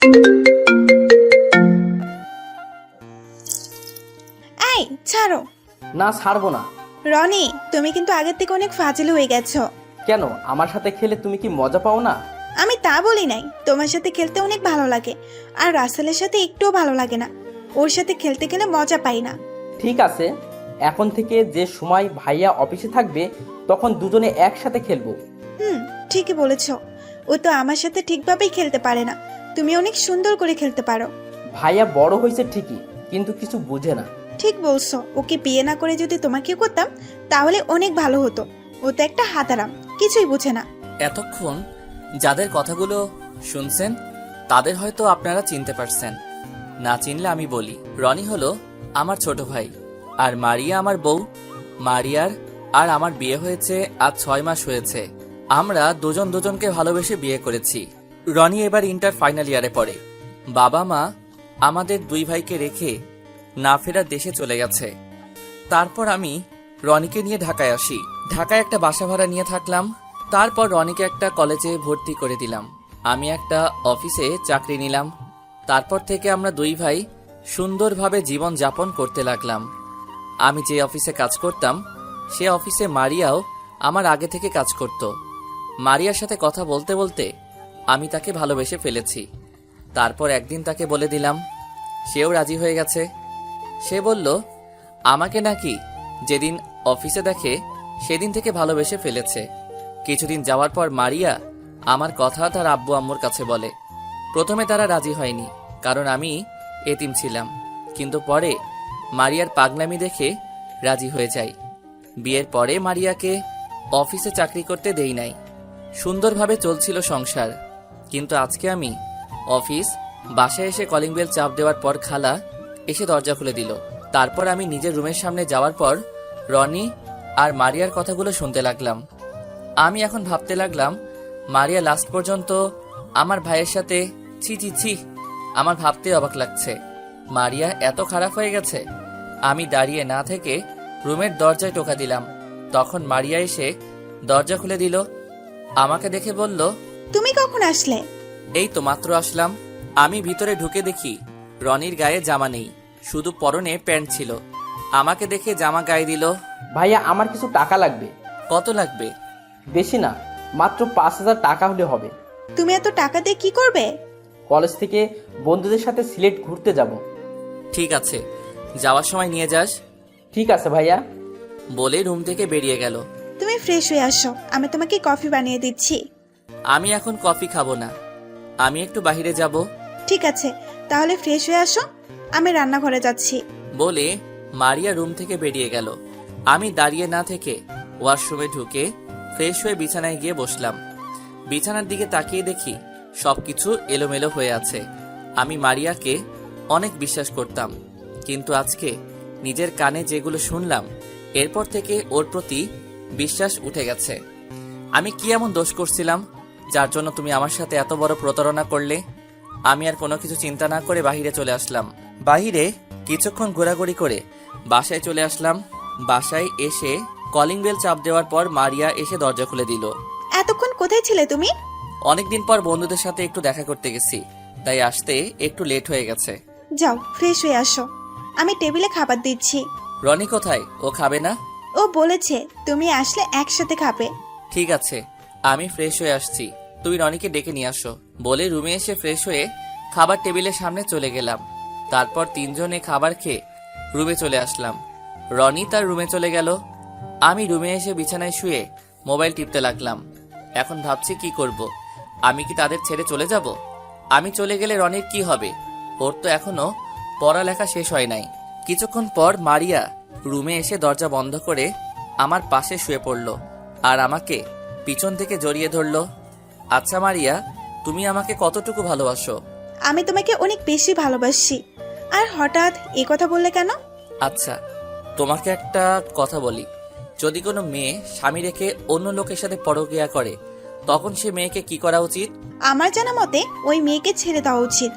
এই ছাড়ো। না, ছাড়বো না। রনি, তুমি কিন্তু আগের থেকে অনেক ফাজিল হয়ে গেছো। কেন, আমার সাথে খেলে তুমি কি মজা পাও না? আমি তা বলি নাই, তোমার সাথে খেলতে অনেক ভালো লাগে, আর রাসেলের সাথে একটুও ভালো লাগে না। ওর সাথে খেলতে গেলে মজা পাই না। ঠিক আছে, এখন থেকে যে সময় ভাইয়া অফিসে থাকবে তখন দুজনে একসাথে খেলবো। ঠিকই বলেছো। ও তো আমার সাথে ঠিকভাবেই খেলতে পারে না, তুমি অনেক সুন্দর করে খেলতে পারো। ভাইয়া বড় হয়েছে ঠিকই, কিন্তু কিছু বুঝে না। ঠিক বলছো, ওকে বিয়ে না করে যদি তোমাকে করতাম তাহলে অনেক ভালো হতো। ও তো একটা হাতারাম, কিছুই বুঝে না। এতক্ষণ যাদের কথাগুলো শুনছেন তাদের হয়তো আপনারা চিনতে পারছেন, না চিনলে আমি বলি। রনি হলো আমার ছোট ভাই, আর মারিয়া আমার বউ। মারিয়ার আর আমার বিয়ে হয়েছে আজ 6 মাস হয়েছে। আমরা দুজন দুজনকে ভালোবেসে বিয়ে করেছি। রনি এবার ইন্টার ফাইনাল ইয়ারে পড়ে। বাবা মা আমাদের দুই ভাইকে রেখে না ফেরার দেশে চলে গেছে। তারপর আমি রনিকে নিয়ে ঢাকায় আসি। ঢাকায় একটা বাসা ভাড়া নিয়ে থাকলাম। তারপর রনিকে একটা কলেজে ভর্তি করে দিলাম। আমি একটা অফিসে চাকরি নিলাম। তারপর থেকে আমরা দুই ভাই সুন্দরভাবে জীবন যাপন করতে লাগলাম। আমি যে অফিসে কাজ করতাম সে অফিসে মারিয়াও আমার আগে থেকে কাজ করত। মারিয়ার সাথে কথা বলতে বলতে আমি তাকে ভালোবেসে ফেলেছি। তারপর একদিন তাকে বলে দিলাম, সেও রাজি হয়ে গেছে। সে বলল আমাকে নাকি যেদিন অফিসে দেখে সেদিন থেকে ভালোবেসে ফেলেছে। কিছুদিন যাওয়ার পর মারিয়া আমার কথা তার আব্বু আম্মুর কাছে বলে। প্রথমে তারা রাজি হয়নি, কারণ আমি এতিম ছিলাম, কিন্তু পরে মারিয়ার পাগলামি দেখে রাজি হয়ে যায়। বিয়ের পরে মারিয়াকে অফিসে চাকরি করতে দেই নাই। সুন্দরভাবে চলছিল সংসার। কিন্তু আজকে আমি অফিস বাসায় এসে কলিং বেল চাপ দেওয়ার পর খালা এসে দরজা খুলে দিল। তারপর আমি নিজের রুমের সামনে যাওয়ার পর রনি আর মারিয়ার কথাগুলো শুনতে লাগলাম। আমি এখন ভাবতে লাগলাম, মারিয়া লাস্ট পর্যন্ত আমার ভাইয়ের সাথে ছি ছি ছি, আমার ভাবতে অবাক লাগছে। মারিয়া এত খারাপ হয়ে গেছে। আমি দাঁড়িয়ে না থেকে রুমের দরজায় টোকা দিলাম। তখন মারিয়া এসে দরজা খুলে দিল। আমাকে দেখে বলল, তুমি কখন আসলে? এই তো মাত্র আসলাম। আমি ভিতরে ঢুকে দেখি রনির গায়ে জামা নেই, শুধু পরনে প্যান্ট ছিল। আমাকে দেখে জামা গায়ে দিল। ভাইয়া, আমার কিছু টাকা লাগবে। কত লাগবে? বেশি না, মাত্র 5,000 টাকা হলে হবে। তুমি এত টাকা দিয়ে কি করবে? কলেজ থেকে বন্ধুদের সাথে সিলেট ঘুরতে যাব। ঠিক আছে, যাওয়ার সময় নিয়ে যাস। ঠিক আছে ভাইয়া। বলে রুম থেকে বেরিয়ে গেল। তুমি ফ্রেশ হয়ে আসো, আমি তোমাকে কফি বানিয়ে দিচ্ছি। আমি এখন কফি খাবো না, আমি একটু বাইরে যাব। ঠিক আছে, তাহলে ফ্রেশ হয়ে আসো, আমি রান্নাঘরে যাচ্ছি। বলে মারিয়া রুম থেকে বেরিয়ে গেল। আমি দাঁড়িয়ে না থেকে ওয়াশরুমে ঢুকে ফ্রেশ হয়ে বিছানায় গিয়ে বসলাম। বিছানার দিকে তাকিয়ে দেখি সবকিছু এলোমেলো হয়ে আছে। আমি মারিয়াকে অনেক বিশ্বাস করতাম, কিন্তু আজকে নিজের কানে যেগুলো শুনলাম এরপর থেকে ওর প্রতি বিশ্বাস উঠে গেছে। আমি কি এমন দোষ করছিলাম যার জন্য তুমি আমার সাথে এত বড় প্রতারণা করলে? আমি আর কোনো কিছু চিন্তা না করে বাহিরে চলে আসলাম। বাহিরে কিছুক্ষণ ঘোরাঘুরি করে বাসায় চলে আসলাম। বাসায় এসে কলিং বেল চাপ দেওয়ার পর মারিয়া এসে দরজা খুলে দিল। এতক্ষণ কোথায় ছিলে তুমি? অনেকদিন পর বন্ধুদের সাথে একটু দেখা করতে গেছি, তাই আসতে একটু লেট হয়ে গেছে। যাও ফ্রেশ হয়ে আসো, আমি টেবিলে খাবার দিচ্ছি। রনি কোথায়? ও খাবে না? ও বলেছে তুমি আসলে একসাথে খাবে। ঠিক আছে, আমি ফ্রেশ হয়ে আসছি, তুমি রনিকে ডেকে নিয়ে আসো। বলে রুমে এসে ফ্রেশ হয়ে খাবার টেবিলের সামনে চলে গেলাম। তারপর তিনজনে খাবার খেয়ে রুমে চলে আসলাম। রনি তার রুমে চলে গেল। আমি রুমে এসে বিছানায় শুয়ে মোবাইল টিপতে লাগলাম। এখন ভাবছি কি করব। আমি কি তাদের ছেড়ে চলে যাব? আমি চলে গেলে রনির কি হবে? ওর তো এখনো পড়ালেখা শেষ হয় নাই। কিছুক্ষণ পর মারিয়া রুমে এসে দরজা বন্ধ করে আমার পাশে শুয়ে পড়ল আর আমাকে পিছন থেকে জড়িয়ে ধরল। আচ্ছা মারিয়া, তুমি আমাকে কতটুকু ভালোবাসো? আমি তোমাকে অনেক বেশি ভালোবাসি। আর হঠাৎ এই কথা বললে কেন? আচ্ছা, তোমাকে একটা কথা বলি। যদি কোনো মেয়ে স্বামী রেখে অন্য লোকের সাথে পরকীয়া করে তখন সে মেয়েকে কি করা উচিত? আমার জানা মতে ওই মেয়েকে ছেড়ে দেওয়া উচিত,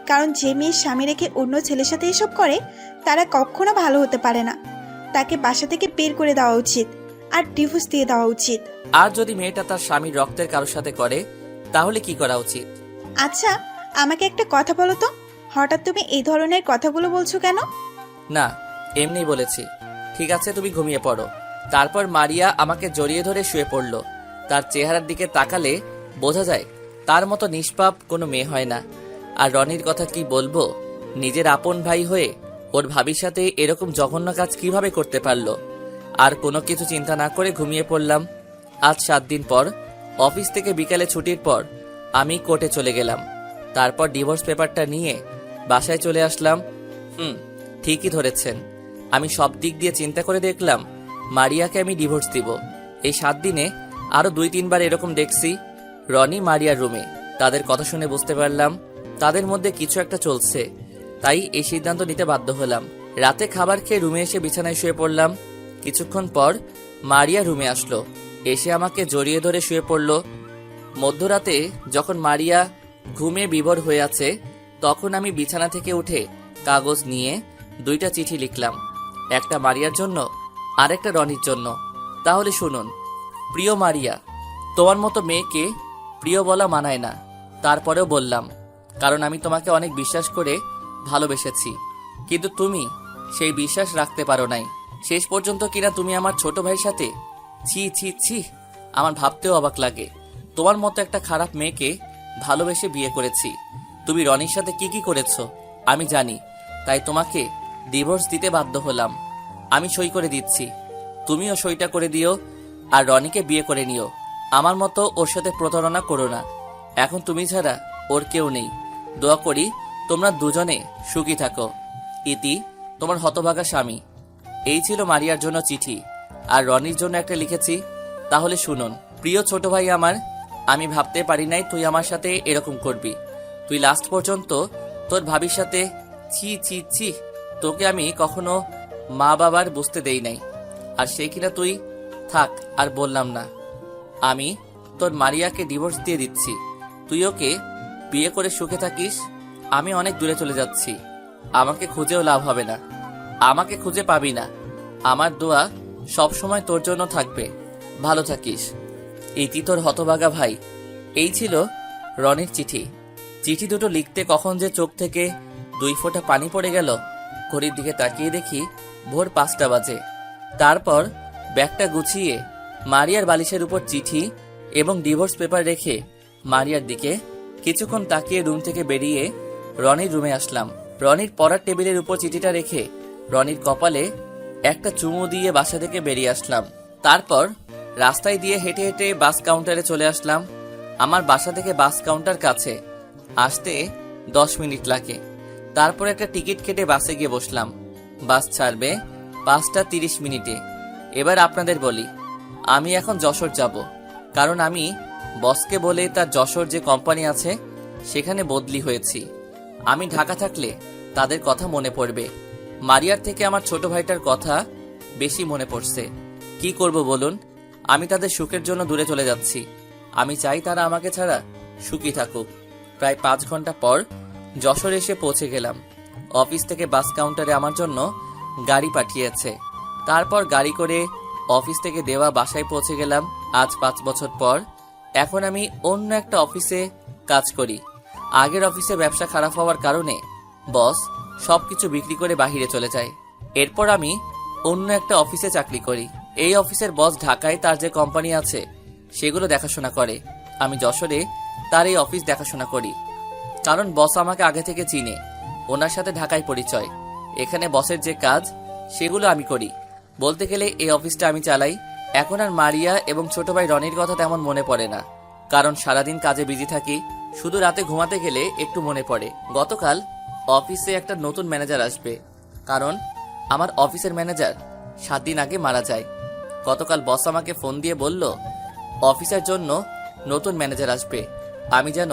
কারণ যে মেয়ে স্বামী রেখে অন্য ছেলের সাথে এসব করে তারা কখনো ভালো হতে পারে না। তাকে বাসা থেকে বের করে দেওয়া উচিত আর ডিভোর্স দিয়ে দেওয়া উচিত। আর যদি মেয়েটা তার স্বামীর রক্তের কারোর সাথে করে তাহলে কি করা উচিত? আচ্ছা, আমাকে একটা কথা বলো তো, হঠাৎ তুমি এই ধরনের কথাগুলো বলছো কেন? না, এমনিই বলেছি। ঠিক আছে, তুমি ঘুমিয়ে পড়ো। তারপর মারিয়া আমাকে জড়িয়ে ধরে শুয়ে পড়ল। তার চেহারার দিকে তাকালে বোঝা যায় তার মতো নিষ্পাপ কোনো মেয়ে হয় না। আর রনির কথা কি বলবো, নিজের আপন ভাই হয়ে ওর ভাবির সাথে এরকম জঘন্য কাজ কিভাবে করতে পারলো। আর কোনো কিছু চিন্তা না করে ঘুমিয়ে পড়লাম। আজ 7 দিন পর অফিস থেকে বিকালে ছুটির পর আমি কোর্টে চলে গেলাম। তারপর ডিভোর্স পেপারটা নিয়ে বাসায় চলে আসলাম। ঠিকই ধরেছেন, আমি সব দিক দিয়ে চিন্তা করে দেখলাম মারিয়াকে আমি ডিভোর্স দিব। এই 7 দিনে আরো 2-3 বার এরকম দেখছি রনি মারিয়ার রুমে। তাদের কথা শুনে বুঝতে পারলাম তাদের মধ্যে কিছু একটা চলছে, তাই এই সিদ্ধান্ত নিতে বাধ্য হলাম। রাতে খাবার খেয়ে রুমে এসে বিছানায় শুয়ে পড়লাম। কিছুক্ষণ পর মারিয়া রুমে আসলো, এসে আমাকে জড়িয়ে ধরে শুয়ে পড়ল। মধ্যরাতে যখন মারিয়া ঘুমে বিভোর হয়ে আছে, তখন আমি বিছানা থেকে উঠে কাগজ নিয়ে 2টা চিঠি লিখলাম, একটা মারিয়ার জন্য আর একটা রনির জন্য। তাহলে শুনুন। প্রিয় মারিয়া, তোমার মতো মেয়েকে প্রিয় বলা মানায় না, তারপরেও বললাম, কারণ আমি তোমাকে অনেক বিশ্বাস করে ভালোবেসেছি। কিন্তু তুমি সেই বিশ্বাস রাখতে পারো নাই। শেষ পর্যন্ত কিনা তুমি আমার ছোট ভাইয়ের সাথে। ছি ছি ছি, আমার ভাবতেও অবাক লাগে তোমার মতো একটা খারাপ মেয়েকে ভালোবেসে বিয়ে করেছি। তুমি রনির সাথে কি কি করেছো আমি জানি, তাই তোমাকে ডিভোর্স দিতে বাধ্য হলাম। আমি সই করে দিচ্ছি, তুমিও সইটা করে দিও আর রনিকে বিয়ে করে নিও। আমার মতো ওর সাথে প্রতারণা করো না। এখন তুমি ছাড়া ওর কেউ নেই। দোয়া করি তোমরা দুজনে সুখী থাকো। ইতি, তোমার হতভাগা স্বামী। এই ছিল মারিয়ার জন্য চিঠি, আর রনির জন্য একটা লিখেছি। তাহলে শুনুন। প্রিয় ছোট ভাই আমার, আমি ভাবতে পারি নাই তুই আমার সাথে এরকম করবি। তুই লাস্ট পর্যন্ত তোর ভাবির সাথে। ছি ছি ছি, তোকে আমি কখনো মা বাবার বুঝতে দেই নাই, আর সে কিনা তুই। থাক, আর বললাম না। আমি তোর মারিয়াকে ডিভোর্স দিয়ে দিচ্ছি, তুই ওকে বিয়ে করে সুখে থাকিস। আমি অনেক দূরে চলে যাচ্ছি, আমাকে খুঁজেও লাভ হবে না, আমাকে খুঁজে পাবি না। আমার দোয়া সব সময় তোর জন্য থাকবে। ভালো থাকিস। ইতি, তোর হতভাগা ভাই। এই ছিল রনির চিঠি। চিঠি দুটো লিখতে কখন যে চোখ থেকে 2 ফোঁটা পানি পড়ে গেল। ঘড়ির দিকে তাকিয়ে দেখি ভোর 5টা বাজে। তারপর ব্যাগটা গুছিয়ে মারিয়ার বালিশের উপর চিঠি এবং ডিভোর্স পেপার রেখে মারিয়ার দিকে কিছুক্ষণ তাকিয়ে রুম থেকে বেরিয়ে রনির রুমে আসলাম। রনির পড়ার টেবিলের উপর চিঠিটা রেখে রনির কপালে একটা চুমু দিয়ে বাসা থেকে বেরিয়ে আসলাম। তারপর রাস্তায় দিয়ে হেঁটে হেঁটে বাস কাউন্টারে চলে আসলাম। আমার বাসা থেকে বাস কাউন্টার কাছে, আসতে 10 মিনিট লাগে। তারপর একটা টিকিট কেটে বাসে গিয়ে বসলাম। বাস ছাড়বে 5টা 30 মিনিটে। এবার আপনাদের বলি, আমি এখন যশোর যাব, কারণ আমি বসকে বলে তার যশোর যে কোম্পানি আছে সেখানে বদলি হয়েছি। আমি ঢাকা থাকলে তাদের কথা মনে পড়বে, মারিয়ার থেকে আমার ছোট ভাইটার কথা বেশি মনে পড়ছে। কি করব বলুন, আমি তাদের সুখের জন্য দূরে চলে যাচ্ছি। আমি চাই তারা আমাকে ছাড়া সুখী থাকুক। প্রায় 5 ঘন্টা পর যশোর এসে পৌঁছে গেলাম। অফিস থেকে বাস কাউন্টারে আমার জন্য গাড়ি পাঠিয়েছে। তারপর গাড়ি করে অফিস থেকে দেওয়া বাসায় পৌঁছে গেলাম। আজ 5 বছর পর এখন আমি অন্য একটা অফিসে কাজ করি। আগের অফিসে ব্যবসা খারাপ হওয়ার কারণে বস সবকিছু বিক্রি করে বাহিরে চলে যায়। এরপর আমি অন্য একটা অফিসে চাকরি করি। এই অফিসের বস ঢাকায় তার যে কোম্পানি আছে সেগুলো দেখাশোনা করে। আমি যশোরে তার এই অফিস দেখাশোনা করি, কারণ বস আমাকে আগে থেকে চিনে। ওনার সাথে ঢাকায় পরিচয়। এখানে বসের যে কাজ সেগুলো আমি করি। বলতে গেলে এই অফিসটা আমি চালাই। এখন আর মারিয়া এবং ছোট ভাই রনির কথা তেমন মনে পড়ে না, কারণ সারাদিন কাজে বিজি থাকি। শুধু রাতে ঘুমাতে গেলে একটু মনে পড়ে। গতকাল অফিসে একটা নতুন ম্যানেজার আসবে, কারণ আমার অফিসের ম্যানেজার 7 দিন আগে মারা যায়। গতকাল বস আমাকে ফোন দিয়ে বলল অফিসের জন্য নতুন ম্যানেজার আসবে, আমি যেন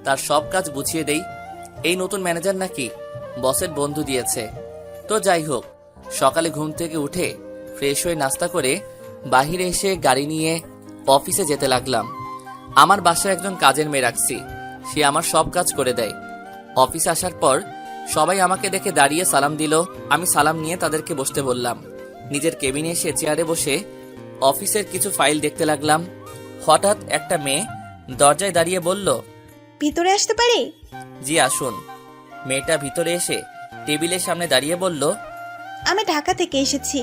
তার সব কাজ বুঝিয়ে দেই। এই নতুন ম্যানেজার নাকি বসের বন্ধু দিয়েছে। তো যাই হোক, সকালে ঘুম থেকে উঠে ফ্রেশ হয়ে নাস্তা করে বাহিরে এসে গাড়ি নিয়ে অফিসে যেতে লাগলাম। আমার বাসায় একজন কাজের মেয়ে রাখছি, সে আমার সব কাজ করে দেয়। অফিসে আসার পর সবাই আমাকে দেখে দাঁড়িয়ে সালাম দিল। আমি সালাম নিয়ে তাদেরকে বসতে বললাম। নিজের কেবিনে এসে চেয়ারে বসে অফিসের কিছু ফাইল দেখতে লাগলাম। হঠাৎ একটা মেয়ে দরজায় দাঁড়িয়ে বলল, ভিতরে আসতে পারি? জি আসুন। মেয়েটা ভিতরে এসে টেবিলের সামনে দাঁড়িয়ে বলল, আমি ঢাকা থেকে এসেছি,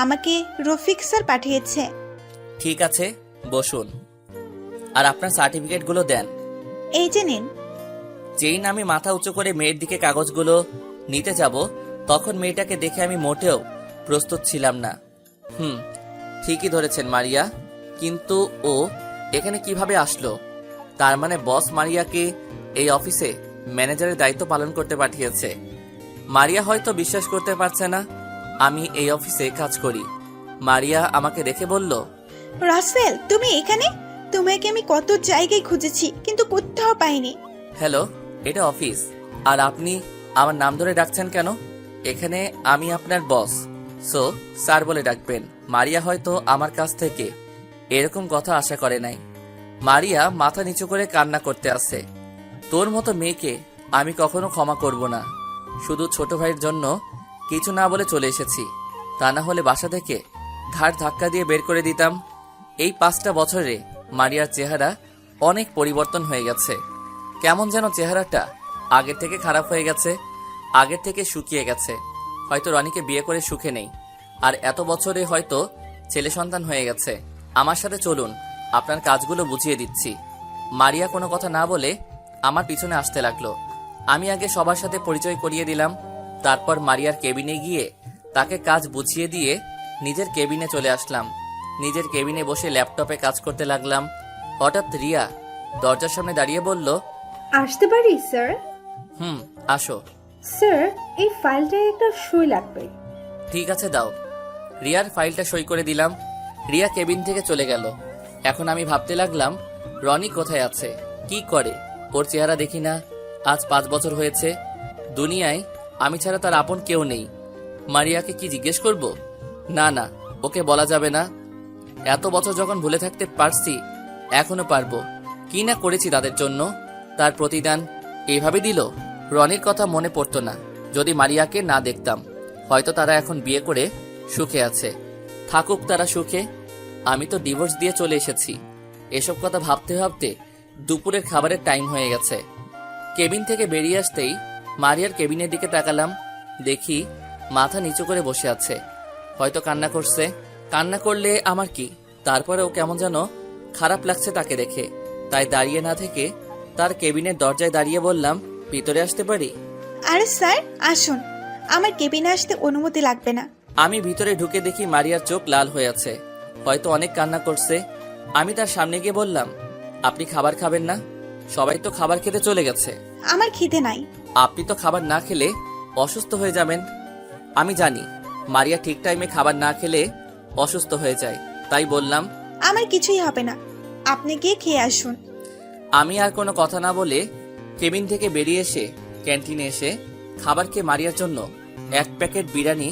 আমাকে রফিক স্যার পাঠিয়েছে। ঠিক আছে, বসুন। আর আপনার সার্টিফিকেটগুলো দেন। এই যে নিন। যেই না আমি মাথা উঁচু করে মেয়ের দিকে কাগজগুলো নিতে যাব, তখন মেয়েটাকে দেখে আমি মোটেও প্রস্তুত ছিলাম না। ঠিকই ধরেছেন মারিয়া, কিন্তু ও এখানে কিভাবে আসলো? তার মানে বস মারিয়াকে এই অফিসে ম্যানেজারের দায়িত্ব পালন করতে পাঠিয়েছে। মারিয়া হয়তো বিশ্বাস করতে পারছে না আমি এই অফিসে কাজ করি। মারিয়া আমাকে দেখে বলল, রাসেল, তুমি এখানে? তোমাকে আমি কত জায়গায় খুঁজেছি কিন্তু কোথাও পাইনি। হ্যালো, এটা অফিস, আর আপনি আমার নাম ধরে ডাকছেন কেন? এখানে আমি আপনার বস, সো স্যার বলে ডাকবেন। মারিয়া হয়তো আমার কাছ থেকে এরকম কথা আশা করে নাই। মারিয়া মাথা নিচু করে কান্না করতে আসে। তোর মতো মেয়েকে আমি কখনো ক্ষমা করব না। শুধু ছোট ভাইয়ের জন্য কিছু না বলে চলে এসেছি, তা না হলে বাসা থেকে ঘাড় ধাক্কা দিয়ে বের করে দিতাম। এই 5টা বছরে মারিয়ার চেহারা অনেক পরিবর্তন হয়ে গেছে। কেমন যেন চেহারাটা আগের থেকে খারাপ হয়ে গেছে, আগের থেকে শুকিয়ে গেছে। হয়তো রনিকে বিয়ে করে সুখে নেই, আর এত বছরে হয়তো ছেলে সন্তান হয়ে গেছে। আমার সাথে চলুন, আপনার কাজগুলো বুঝিয়ে দিচ্ছি। মারিয়া কোনো কথা না বলে আমার পিছনে আসতে লাগলো। আমি আগে সবার সাথে পরিচয় করিয়ে দিলাম, তারপর মারিয়ার কেবিনে গিয়ে তাকে কাজ বুঝিয়ে দিয়ে নিজের কেবিনে চলে আসলাম। নিজের কেবিনে বসে ল্যাপটপে কাজ করতে লাগলাম। হঠাৎ রিয়া দরজার সামনে দাঁড়িয়ে বলল, আসতে পারি স্যার? আসো। স্যার, এই ফাইলটায় একটা সই লাগবে। ঠিক আছে, দাও। রিয়ার ফাইলটা সই করে দিলাম। রিয়া কেবিন থেকে চলে গেল। এখন আমি ভাবতে লাগলাম, রনি কোথায় আছে, কি করে? ওর চেহারা দেখি না। আজ 5 বছর হয়েছে। দুনিয়ায় আমি ছাড়া তার আপন কেউ নেই। মারিয়াকে কি জিজ্ঞেস করব? না না, ওকে বলা যাবে না। এত বছর যখন ভুলে থাকতে পারছি, এখনো পারবো। কি না করেছি তাদের জন্য, তার প্রতিদান এইভাবে দিল। রনির কথা মনে পড়তো না যদি মারিয়াকে না দেখতাম। হয়তো তারা এখন বিয়ে করে সুখে আছে। থাকুক তারা সুখে, আমি তো ডিভোর্স দিয়ে চলে এসেছি। এসব কথা ভাবতে ভাবতে দুপুরের খাবারের টাইম হয়ে গেছে। কেবিন থেকে বেরিয়ে আসতেই মারিয়ার কেবিনের দিকে তাকালাম। দেখি মাথা নিচু করে বসে আছে, হয়তো কান্না করছে। কান্না করলে আমার কি, তারপরেও কেমন যেন খারাপ লাগছে তাকে দেখে। তাই দাঁড়িয়ে না থেকে তার কেবিনের দরজায় দাঁড়িয়ে বললাম, ভিতরে আসতে পারি? আরে স্যার, আসুন, আমার কেবিনে আসতে অনুমতি লাগবে না। আমি ভিতরে ঢুকে দেখি মারিয়ার চোখ লাল হয়ে আছে, হয়তো অনেক কান্না করছে। আমি তার সামনে গিয়ে বললাম, আপনি খাবার খাবেন না? সবাই তো খাবার খেতে চলে গেছে। আমার খিদে নাই। আপনি তো খাবার না খেলে অসুস্থ হয়ে যাবেন। আমি জানি মারিয়া ঠিক টাইমে খাবার না খেলে অসুস্থ হয়ে যায়, তাই বললাম, আমার কিছুই হবে না, আপনি গিয়ে খেয়ে আসুন। আমি আর কোনো কথা না বলে কেবিন থেকে বেরিয়ে এসে ক্যান্টিনে এসে খাবার খেয়ে মারিয়ার জন্য 1 প্যাকেট বিরিয়ানি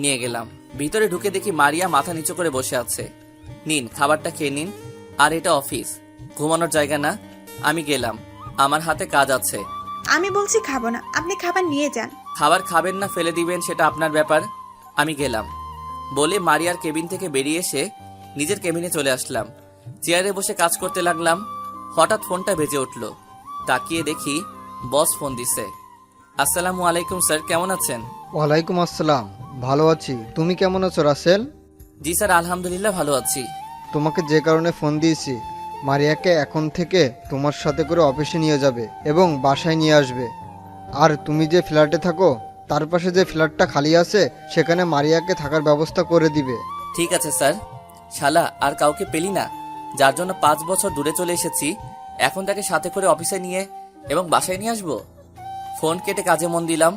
নিয়ে গেলাম। ভিতরে ঢুকে দেখি মারিয়া মাথা নিচু করে বসে আছে। নিন, খাবারটা খেয়ে নিন। আর এটা অফিস, ঘুমানোর জায়গা না। আমি গেলাম, আমার হাতে কাজ আছে। আমি বলছি খাবো না, আপনি খাবার নিয়ে যান। খাবার খাবেন না ফেলে দিবেন সেটা আপনার ব্যাপার। আমি গেলাম বলে মারিয়ার কেবিন থেকে বেরিয়ে এসে নিজের কেবিনে চলে আসলাম। চেয়ারে বসে কাজ করতে লাগলাম। হঠাৎ ফোনটা বেজে উঠল। তাকিয়ে দেখি বস ফোন দিছে। আসসালামু আলাইকুম স্যার, কেমন আছেন? ওয়ালাইকুম আসসালাম, ভালো আছি। তুমি কেমন আছো রাসেল? জি স্যার, আলহামদুলিল্লাহ ভালো আছি। তোমাকে যে কারণে ফোন দিয়েছি, মারিয়াকে এখন থেকে তোমার সাথে করে অফিসে নিয়ে যাবে এবং বাসায় নিয়ে আসবে। আর তুমি যে ফ্ল্যাটে থাকো তার পাশে যে ফ্ল্যাটটা খালি আছে সেখানে মারিয়াকে থাকার ব্যবস্থা করে দিবে। ঠিক আছে স্যার। শালা আর কাউকে পেলি না, যার জন্য 5 বছর দূরে চলে এসেছি, এখন তাকে সাথে করে অফিসে নিয়ে এবং বাসায় নিয়ে আসবো? ফোন কেটে কাজে মন দিলাম।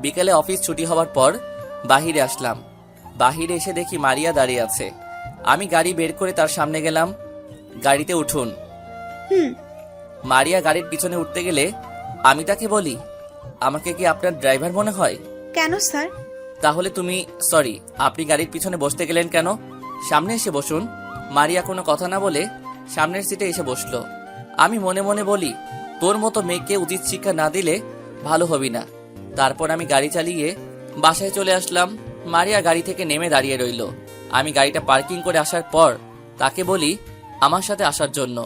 বিকেলে অফিস ছুটি হওয়ার পর বাহিরে আসলাম। বাহিরে এসে দেখি মারিয়া দাঁড়িয়ে আছে। আমি গাড়ি বের করে তার সামনে গেলাম। গাড়িতে উঠুন। মারিয়া গাড়ির পিছনে উঠতে গেলে আমি তাকে বলি, আমাকে কি আপনার ড্রাইভার মনে হয়? কেন স্যার? তাহলে সরি, আপনি গাড়ির পিছনে বসতে গেলেন কেন? সামনে এসে বসুন। মারিয়া কোনো কথা না বলে সামনের সিটে এসে বসলো। আমি মনে মনে বলি, তোর মতো মেয়েকে উচিত শিক্ষা না দিলে ভালো হবি না। তারপর আমি গাড়ি চালিয়ে বাসায় চলে আসলাম। মারিয়া গাড়ি থেকে নেমে দাঁড়িয়ে রইল। আমি গাড়িটা পার্কিং করে আসার পর তাকে বলি আমার সাথে আসার জন্য।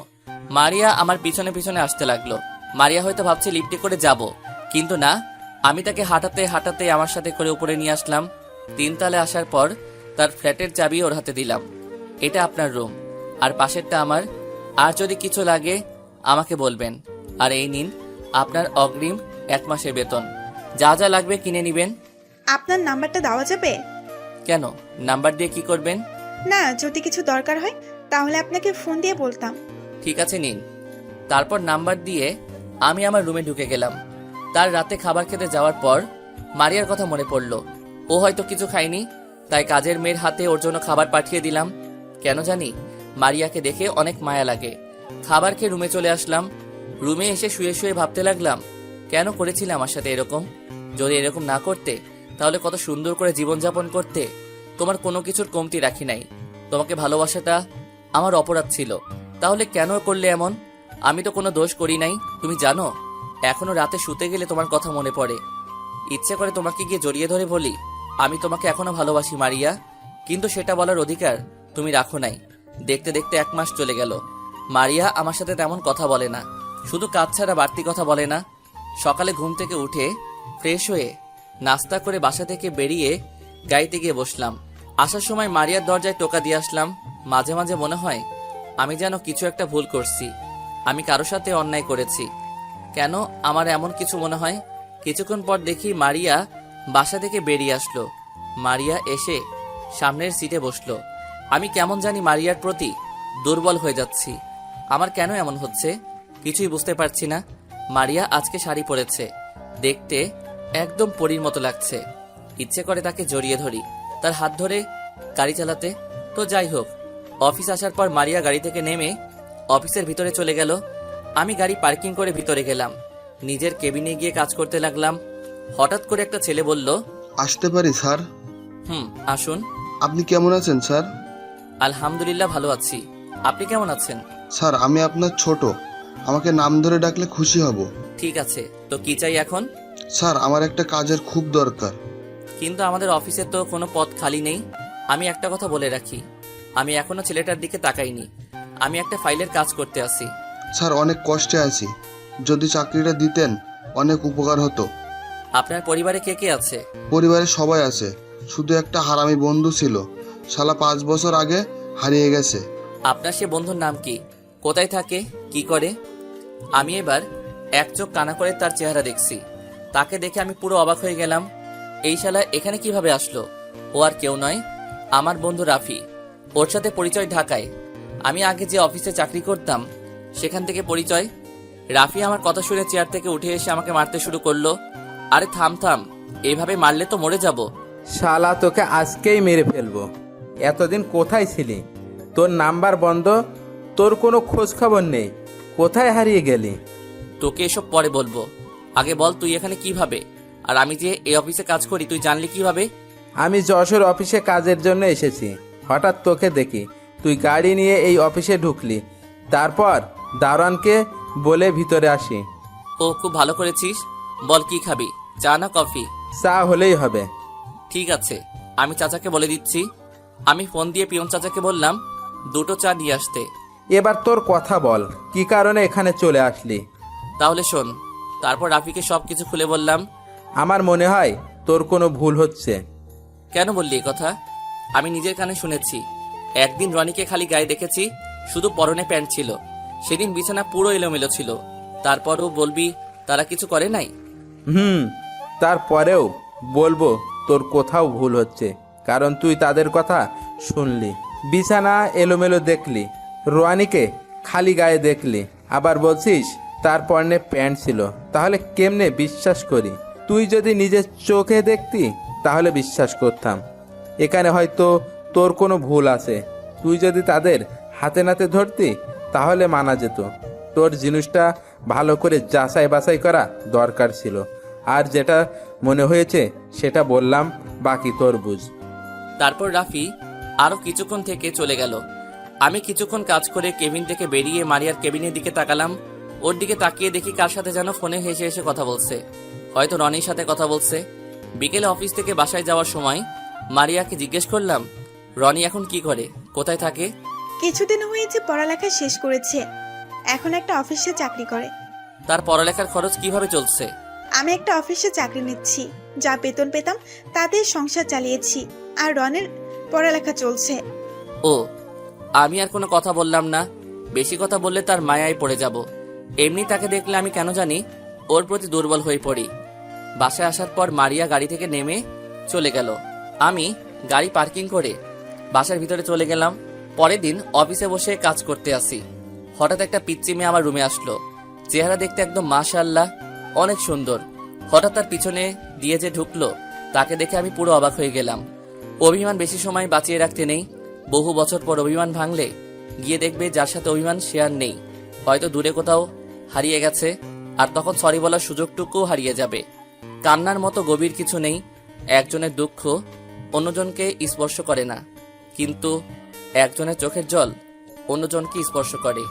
মারিয়া আমার পিছনে পিছনে আসতে লাগলো। মারিয়া হয়তো ভাবছে লিফটে করে যাব, কিন্তু না, আমি তাকে হাঁটাতে হাঁটাতে আমার সাথে করে উপরে নিয়ে আসলাম। 3 তলায় আসার পর তার ফ্ল্যাটের চাবি ওর হাতে দিলাম। এটা আপনার রুম, আর পাশেরটা আমার। আর যদি কিছু লাগে আমাকে বলবেন। আর এই নিন আপনার অগ্রিম 1 মাসের বেতন। যা যা লাগবে কিনে নিবেন। আপনার নাম্বারটা দেওয়া যাবে? কেন, নাম্বার দিয়ে কি করবেন? না, যদি কিছু দরকার হয় তাহলে আপনাকে ফোন দিয়ে বলতাম। ঠিক আছে, নিন। তারপর নাম্বার দিয়ে আমি আমার রুমে ঢুকে গেলাম। তার রাতে খাবার খেতে যাওয়ার পর মারিয়ার কথা মনে পড়ল। ও হয়তো কিছু খায়নি, তাই কাজের মেয়ের হাতে ওর জন্য খাবার পাঠিয়ে দিলাম। কেন জানি মারিয়াকে দেখে অনেক মায়া লাগে। খাবার খেয়ে রুমে চলে আসলাম। রুমে এসে শুয়ে শুয়ে ভাবতে লাগলাম, কেন করেছিলে আমার সাথে এরকম? যদি এরকম না করতে তাহলে কত সুন্দর করে জীবনযাপন করতে। তোমার কোনো কিছুর কমতি রাখি নাই। তোমাকে ভালোবাসাটা আমার অপরাধ ছিল, তাহলে কেন করলে এমন? আমি তো কোনো দোষ করি নাই। তুমি জানো, এখনো রাতে শুতে গেলে তোমার কথা মনে পড়ে। ইচ্ছে করে তোমাকে গিয়ে জড়িয়ে ধরে বলি, আমি তোমাকে এখনো ভালোবাসি মারিয়া। কিন্তু সেটা বলার অধিকার তুমি রাখো নাই। দেখতে দেখতে 1 মাস চলে গেল। মারিয়া আমার সাথে তেমন কথা বলে না, শুধু কাজ ছাড়া বাড়তি কথা বলে না। সকালে ঘুম থেকে উঠে ফ্রেশ হয়ে নাস্তা করে বাসা থেকে বেরিয়ে গাড়িতে গিয়ে বসলাম। আসার সময় মারিয়ার দরজায় টোকা দিয়ে আসলাম। মাঝে মাঝে মনে হয় আমি যেন কিছু একটা ভুল করছি, আমি কারো সাথে অন্যায় করেছি। কেন আমার এমন কিছু মনে হয়? কিছুক্ষণ পর দেখি মারিয়া বাসা থেকে বেরিয়ে আসলো। মারিয়া এসে সামনের সিটে বসলো। আমি কেমন জানি মারিয়ার প্রতি দুর্বল হয়ে যাচ্ছি। আমার কেন এমন হচ্ছে কিছুই বুঝতে পারছি না। মারিয়া আজকে শাড়ি পরেছে, দেখতে একদম পরীর মতো লাগছে। ইচ্ছে করে তাকে জড়িয়ে ধরি, তার হাত ধরে গাড়ি চালাতে। তো যাই হোক, অফিস আসার পর মারিয়া গাড়ি থেকে নেমে অফিসের ভিতরে চলে গেল। আমি গাড়ি পার্কিং করে ভিতরে গেলাম, নিজের কেবিনে গিয়ে কাজ করতে লাগলাম। হঠাৎ করে একটা ছেলে বলল, আসতে পারি স্যার? আসুন। আপনি কেমন আছেন স্যার? আলহামদুলিল্লাহ ভালো আছি, আপনি কেমন আছেন? স্যার, আমি আপনার ছোট, আমাকে নাম ধরে ডাকলে খুশি হব। ঠিক আছে, তো কি চাই এখন? স্যার, আমার একটা কাজের খুব দরকার। কিন্তু আমাদের অফিসে তো কোনো পদ খালি নেই। আমি একটা কথা বলে রাখি, আমি এখনো ছেলেটার দিকে তাকাইনি। আমি একটা ফাইলের কাজ করতে আসি। স্যার, অনেক কষ্টে আছি, যদি চাকরিটা দিতেন অনেক উপকার হতো। আপনার পরিবারে কে কে আছে? পরিবারে সবাই আছে, শুধু একটা হারামি বন্ধু ছিল, শালা 5 বছর আগে হারিয়ে গেছে। আপনার সে বন্ধুর নাম কি? কোথায় থাকে? কি করে? আমি এবার এক চোখ কানা করে তার চেহারা দেখছি। তাকে দেখে আমি পুরো অবাক হয়ে গেলাম। এই শালা এখানে কিভাবে আসলো? ও আর কেউ নয়, আমার বন্ধু রাফি। ওর সাথে পরিচয় ঢাকায়। আমি আগে যে অফিসে চাকরি করতাম সেখান থেকে পরিচয়। রাফি আমার কথা শুনে চেয়ার থেকে উঠে এসে আমাকে মারতে শুরু করলো। আরে থাম থাম, এইভাবে মারলে তো মরে যাব। শালা তোকে আজকেই মেরে ফেলবো। এতদিন কোথায় ছিলি? তোর নাম্বার বন্ধ, তোর কোনো খোঁজ খবর নেই। কোথায় হারিয়ে গেলি? তোকে এসব পরে বলবো, আগে বল তুই এখানে কিভাবে? আর আমি যে এই অফিসে কাজ করি তুই জানলি কিভাবে? আমি যশোর অফিসে কাজের জন্য এসেছি। হঠাৎ তোকে দেখি তুই গাড়ি নিয়ে এই অফিসে ঢুকলি। তারপর দারোয়ানকে বলে ভিতরে আসি। ও, খুব ভালো করেছিস। বল কি খাবি, চা না কফি? চা হলেই হবে। ঠিক আছে, আমি চাচাকে বলে দিচ্ছি। আমি ফোন দিয়ে পিয়ন চাচাকে বললাম 2টো চা দিয়ে আসতে। এবার তোর কথা বল, কি কারণে এখানে চলে আসলি? তাহলে শোন। তারপর রাফিকে সবকিছু খুলে বললাম। আমার মনে হয় তোর কোনো ভুল হচ্ছে। কেন বললি এই কথা? আমি নিজের কানে শুনেছি। একদিন রনিকে খালি গায়ে দেখেছি, শুধু পরনে প্যান্ট ছিল। সেদিন বিছানা পুরো এলোমেলো ছিল। তারপরও বলবি তারা কিছু করে নাই? তারপরেও বলবো তোর কোথাও ভুল হচ্ছে, কারণ তুই তাদের কথা শুনলি, বিছানা এলোমেলো দেখলি, রোয়ানিকে খালি গায়ে দেখলি, আবার বলছিস তার পরনে প্যান্ট ছিল। তাহলে কেমনে বিশ্বাস করি? তুই যদি নিজের চোখে দেখতি তাহলে বিশ্বাস করতাম। এখানে হয়তো তোর কোনো ভুল আছে। তুই যদি তাদের হাতে নাতে ধরতি তাহলে মানা যেত। তোর জিনিসটা ভালো করে যাচাই বাছাই করা দরকার ছিল। আর যেটা মনে হয়েছে সেটা বললাম, বাকি তোর বুঝ। তারপর রাফি আরো কিছুক্ষণ থেকে চলে গেল। আমি কিছুক্ষণ কাজ করে কেবিন থেকে বেরিয়ে মারিয়ার কেবিনের দিকে তাকালাম। ওর দিকে তাকিয়ে দেখি কার সাথে যেন ফোনে হেসে হেসে কথা বলছে। হয়তো রনির সাথে কথা বলছে। বিকেলে অফিস থেকে বাসায় যাওয়ার সময় মারিয়াকে জিজ্ঞেস করলাম, রনি এখন কি করে, কোথায় থাকে? কিছুদিন হয়েছে পড়ালেখা শেষ করেছে, এখন একটা অফিসে চাকরি করে। তার পড়ালেখার খরচ কিভাবে চলছে? আমি একটা অফিসে চাকরি নিচ্ছি, যা বেতন পেতাম তাতেই সংসার চালিয়েছি, আর রনের পড়ালেখা চলছে। ও, আমি আর কোনো কথা বললাম না। বেশি কথা বললে তার মায়ায় পড়ে যাব। এমনি তাকে দেখলে আমি কেন জানি ওর প্রতি দুর্বল হয়ে পড়ি। বাসায় আসার পর মারিয়া গাড়ি থেকে নেমে চলে গেল। আমি গাড়ি পার্কিং করে বাসার ভিতরে চলে গেলাম। পরের দিন অফিসে বসে কাজ করতে আসি। হঠাৎ একটা পিচ্চি মেয়ে আমার রুমে আসলো। চেহারা দেখতে একদম মাশাআল্লাহ, অনেক সুন্দর। হঠাৎ তার পিছনে দিয়ে যে ঢুকলো, তাকে দেখে আমি পুরো অবাক হয়ে গেলাম। অভিমান বেশি সময় বাঁচিয়ে রাখতে নেই। বহু বছর পর অভিমান ভাঙলে গিয়ে দেখবে যার সাথে অভিমান সে আর নেই, হয়তো দূরে কোথাও হারিয়ে গেছে, আর তখন সরি বলার সুযোগটুকুও হারিয়ে যাবে। কান্নার মতো গভীর কিছু নেই। একজনের দুঃখ অন্যজনকে স্পর্শ করে না, কিন্তু একজনের চোখের জল অন্যজনকে স্পর্শ করে।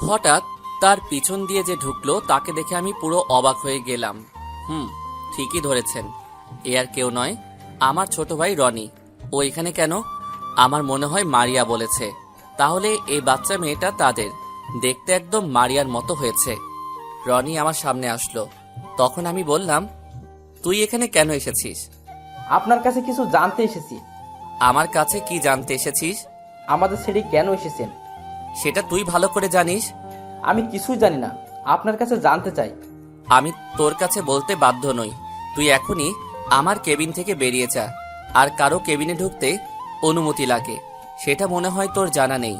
হঠাৎ তার পিছন দিয়ে যে ঢুকলো, তাকে দেখে আমি পুরো অবাক হয়ে গেলাম। ঠিকই ধরেছেন, এ আর কেউ নয়, আমার ছোট ভাই রনি। ও এখানে কেন? আমার মনে হয় মারিয়া বলেছে। তাহলে এই বাচ্চা মেয়েটা তাদের দেখতে একদম মারিয়ার মতো হয়েছে। রনি আমার সামনে আসলো। তখন আমি বললাম, তুই এখানে কেন এসেছিস? আপনার কাছে কিছু জানতে এসেছি। আমার কাছে কি জানতে এসেছিস? আমাদের ছেড়ে কেন এসেছেন সেটা তুই ভালো করে জানিস। আমি কিছুই জানি না, আপনার কাছে জানতে চাই। আমি তোর কাছে বলতে বাধ্য নই। তুই এখনই আমার কেবিন থেকে বেরিয়ে যা। আর কারো কেবিনে ঢুকতে অনুমতি লাগে, সেটা মনে হয় তোর জানা নেই।